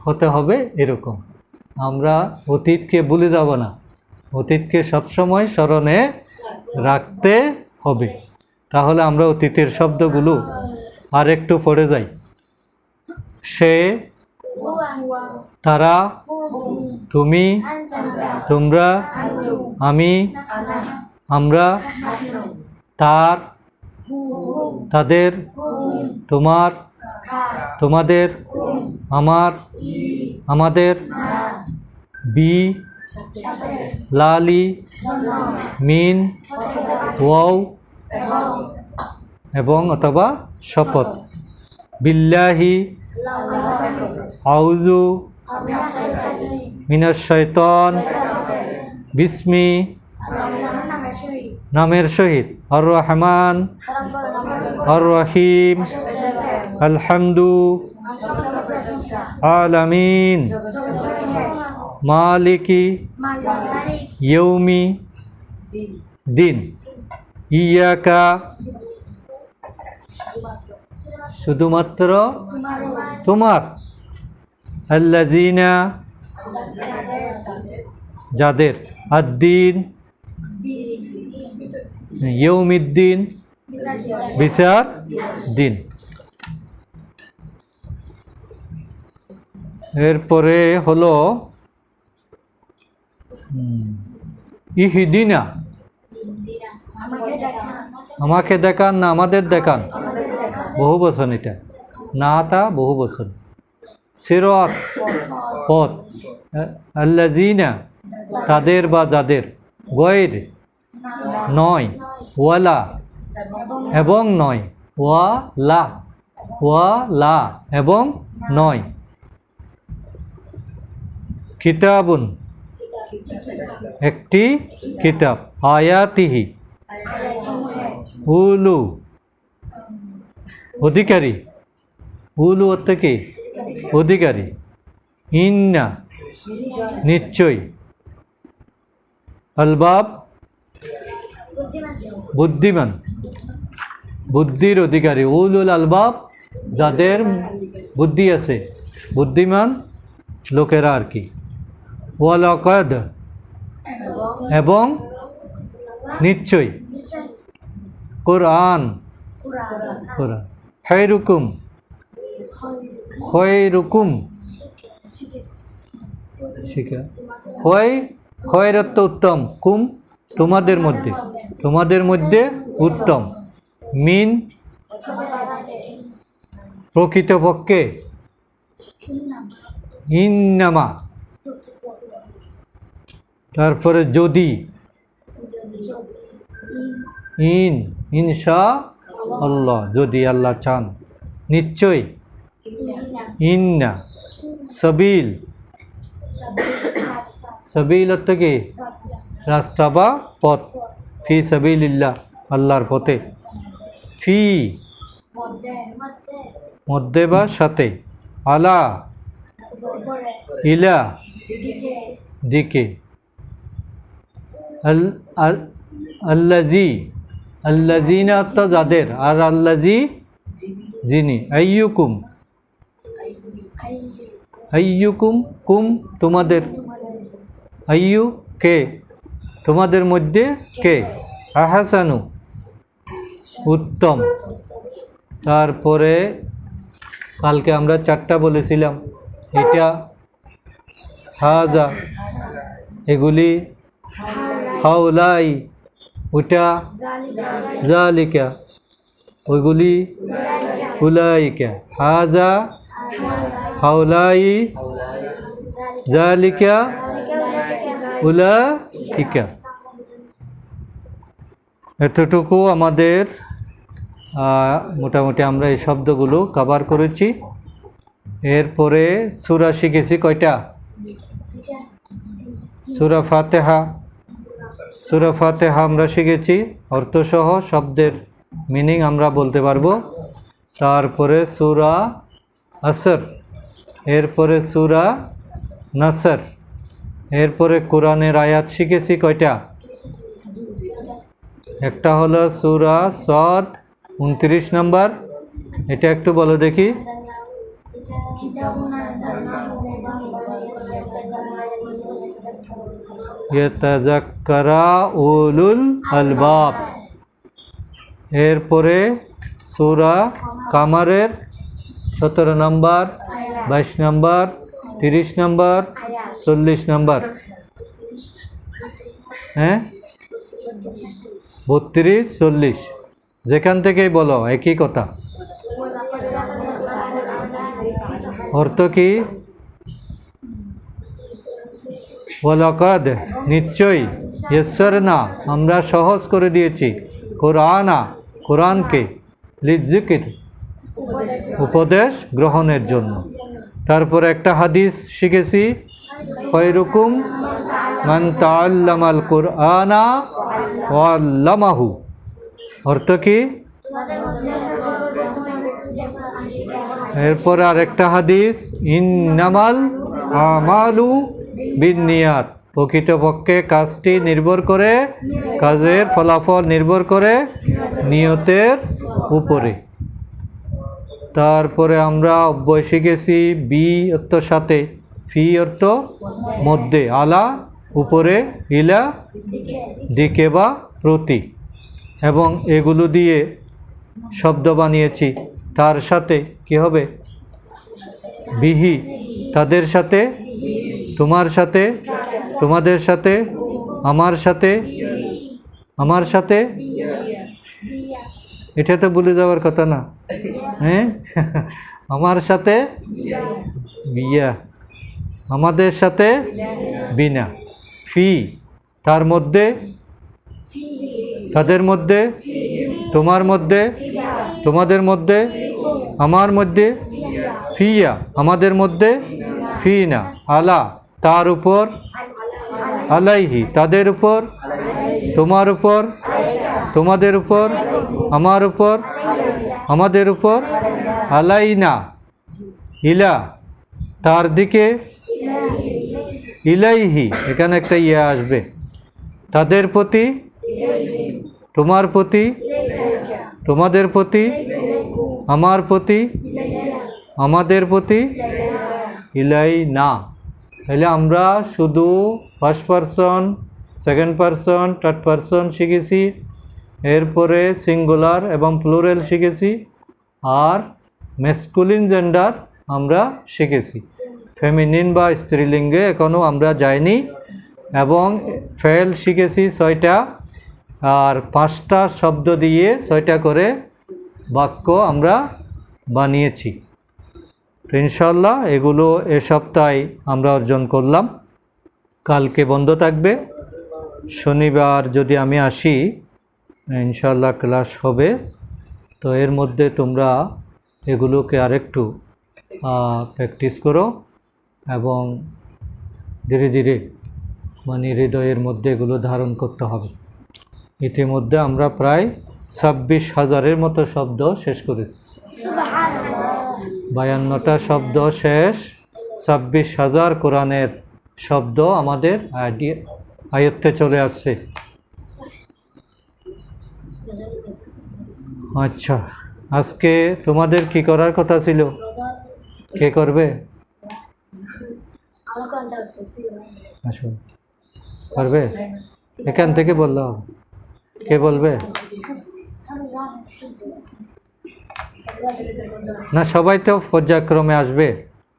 হতে হবে এরকম। আমরা অতীতকে ভুলে যাব না, অতীতকে সবসময় স্মরণে রাখতে হবে। তাহলে আমরা অতীতের শব্দগুলো আর একটু পড়ে যাই। সে, তারা, তুমি, তোমরা, আমি, আমরা, তার, তাদের, তোমার, তোমাদের, আমার, আমাদের, বি, লালি, মিন, ওয়াও এবং অথবা শপথ। বিল্লাহি, আউযু মিনাশ শাইতান, বিস্মি নামের সহিত, আর রহমান, আর রহিম, আলহামদু আলামিন, মালিকি ইয়ৌমি দিন, ইয়াকা শুধুমাত্র তোমার, আল্লাযিনা যাদের, আদ-দ্বীন ইয়ৌমিদ্দিন বিচার দিন। এরপরে হলো ইহদিনা, আমাকে দেখান না আমাদের দেখান, বহু বচন এটা, না তা বহু বচন। সিরাত পথ, আল্লাযিনা তাদের বা যাদের, গয়র নয়, ওয়ালা এবং নয়, ওয়ালা এবং নয়। কিতাবুন একটি কিতাব, আয়াতিহি উলু অধিকারী, উলু অর্থ কি অধিকারী, ইন্না নিশ্চয়, আলবাব বুদ্ধিমান, বুদ্ধির অধিকারী, উলুল আলবাব যাদের বুদ্ধি আছে, বুদ্ধিমান লোকেরা আর কি। ওয়ালাকাদ এবং নিশ্চয়, কোরআন কোরআন, খৈরুকুম খৈরুকুম শিখা, খয়রাত উত্তম, কুম তোমাদের মধ্যে, তোমাদের মধ্যে উত্তম, মিন প্রকৃতপক্ষে, ইন্নামা তারপরে যদি, ইনশা আল্লাহ যদি আল্লাহ চান, নিশ্চয়, ইন্না সাবিল, সাবিল অর্থ কি রাস্তা বা পথ, ফি সাবিলিল্লাহ আল্লাহর পথে, ফি মধ্যে বা সাথে, আলা ইলা দিকে, আল্লাজি আল্লাজিনা অর্থ যাদের, আর আল্লাজি যিনি, আইয়ুকুম আইয়ুকুম কুম তোমাদের, আইয়ু কে তোমাদের মধ্যে কে, আহসানু উত্তম। তারপরে কালকে আমরা চারটা বলেছিলাম, এটা হাজা এগুলি, হাউলাই ওটা, জালিকা ওইগুলি, উলাইকা হাজা হাউলাই জালিকা উলাইকা। এতটুকু আমাদের মোটামুটি আমরা এই শব্দগুলো কভার করেছি। এরপরে সূরা শিখেছি কয়টা? সূরা ফাতিহা। সূরা ফাতিহা আমরা শিখেছি, অর্থসহ শব্দের মিনিং আমরা বলতে পারবো। তারপরে সূরা আসর, এরপরে সূরা নাসর, এরপরে কোরআনের আয়াত শিখেছি কয়টা? একটা হলো সূরা সদ 29 নম্বর, এটা একটু বলো দেখি। ইয়াতাযাক্কারা উলুল আলবাব। এরপরে সূরা কামারের 17 নম্বর, 22 নম্বর, 30 নম্বর, 40 নাম্বার, হ্যাঁ 32 40, যেখান থেকেই বলো একই কথা। অর্থ কি? ওয়ালাকাদ নিশ্চয়ই, ইয়াসসারনা আমরা সহজ করে দিয়েছি, কোরআনা কোরআনকে, লিযিকির উপদেশ গ্রহণের জন্য। তারপর একটা হাদিস শিখেছি, খায়রুকুম মান তাআল্লামাল কুরআনা ওয়া আল্লামাহু। অর্থ কি? এরপর আরেকটা হাদিস, ইন্নামাল আমালু বিন্নিয়াত, প্রকৃতপক্ষে কাজটি নির্ভর করে, কাজের ফলাফল নির্ভর করে নিয়তের উপরে। তারপরে আমরা অব্যয় শিখেছি, বি অর্থ সাথে, ফি অর্থ মধ্যে, আলা উপরে, ইলা দিকে বা প্রতি, এবং এগুলো দিয়ে শব্দ বানিয়েছি। তার সাথে কি হবে? বিহি, তাদের সাথে, তোমার সাথে, তোমাদের সাথে, আমার সাথে, আমার সাথে। এটা তো ভুলে যাওয়ার কথা না, হ্যাঁ আমার সাথে বিয়া, আমাদের সাথে বিনা, ফি তার মধ্যে, তাদের মধ্যে, তোমার মধ্যে, তোমাদের মধ্যে, আমার মধ্যে, ফিয়া আমাদের মধ্যে, ফিনা, আলা তার উপর, আলাইহি তাদের উপর, তোমার উপর, তোমাদের উপর, আমার উপর, আমাদের উপর, আলাইনা ইলা তার দিকে, ইলাইহি এখানে একটা ইয়া আসবে, তাদের প্রতি, তোমার প্রতি, তোমাদের প্রতি, আমার প্রতি, আমাদের প্রতি, ইলাই না। তাহলে আমরা শুধু first person, second person, third person শিখেছি, এরপরে সিঙ্গুলার এবং প্লুরাল শিখেছি, আর ম্যাসকুলিন জেন্ডার আমরা শিখেছি। ফেমিনিন বা স্ত্রীলিঙ্গে এখনও আমরা যাইনি, এবং ফেল শিখেছি 6টা, আর 5টা শব্দ দিয়ে 6টা করে বাক্য আমরা বানিয়েছি। তো ইনশাল্লাহ এগুলো এ সপ্তাহে আমরা অর্জন করলাম। কালকে বন্ধ থাকবে, শনিবার যদি আমি আসি ইনশাল্লাহ ক্লাস হবে। তো এর মধ্যে তোমরা এগুলোকে আরেকটু প্র্যাকটিস করো, এবং ধীরে ধীরে মানে হৃদয়ের মধ্যে এগুলো ধারণ করতে হবে। ইতিমধ্যে আমরা প্রায় 26,000-এর মতো শব্দ শেষ করেছি। 52টা শব্দ শেষ, 26,000 কোরআনের শব্দ আমাদের আয়ত্তে চলে আসছে। আচ্ছা, আজকে তোমাদের কি করার কথা ছিল? কে করবে? আসুন, পারবে? এখান থেকে বললাম, কে বলবে? না, সবাই তো পর্যায়ক্রমে আসবে।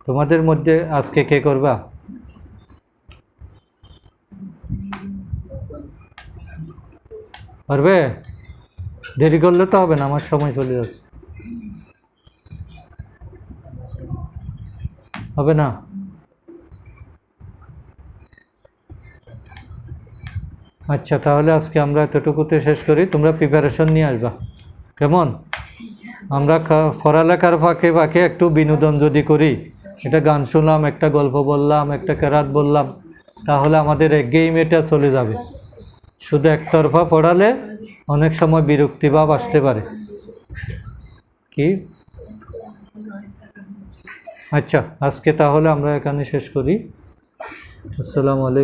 তোমাদের মধ্যে আজকে কে করবা? পারবে? দেরি করলে তো হবে না, আমার সময় চলে যাচ্ছে। হবে না? আচ্ছা, তাহলে আজকে আমরা এতটুকুতে শেষ করি। তোমরা প্রিপারেশন নিয়ে আসবা, কেমন? আমরা পড়ালেখার ফাঁকে ফাঁকে একটু বিনোদন যদি করি, একটা গান শুনলাম, একটা গল্প বললাম, একটা কেরাত বললাম, তাহলে আমাদের একঘেয়েমিটা চলে যাবে। শুধু একতরফা পড়ালে অনেক সময় বিরক্তিভাব আসতে পারে। কি? আচ্ছা, আজকে তাহলে আমরা এখানে শেষ করি। আসসালামু আলাইকুম।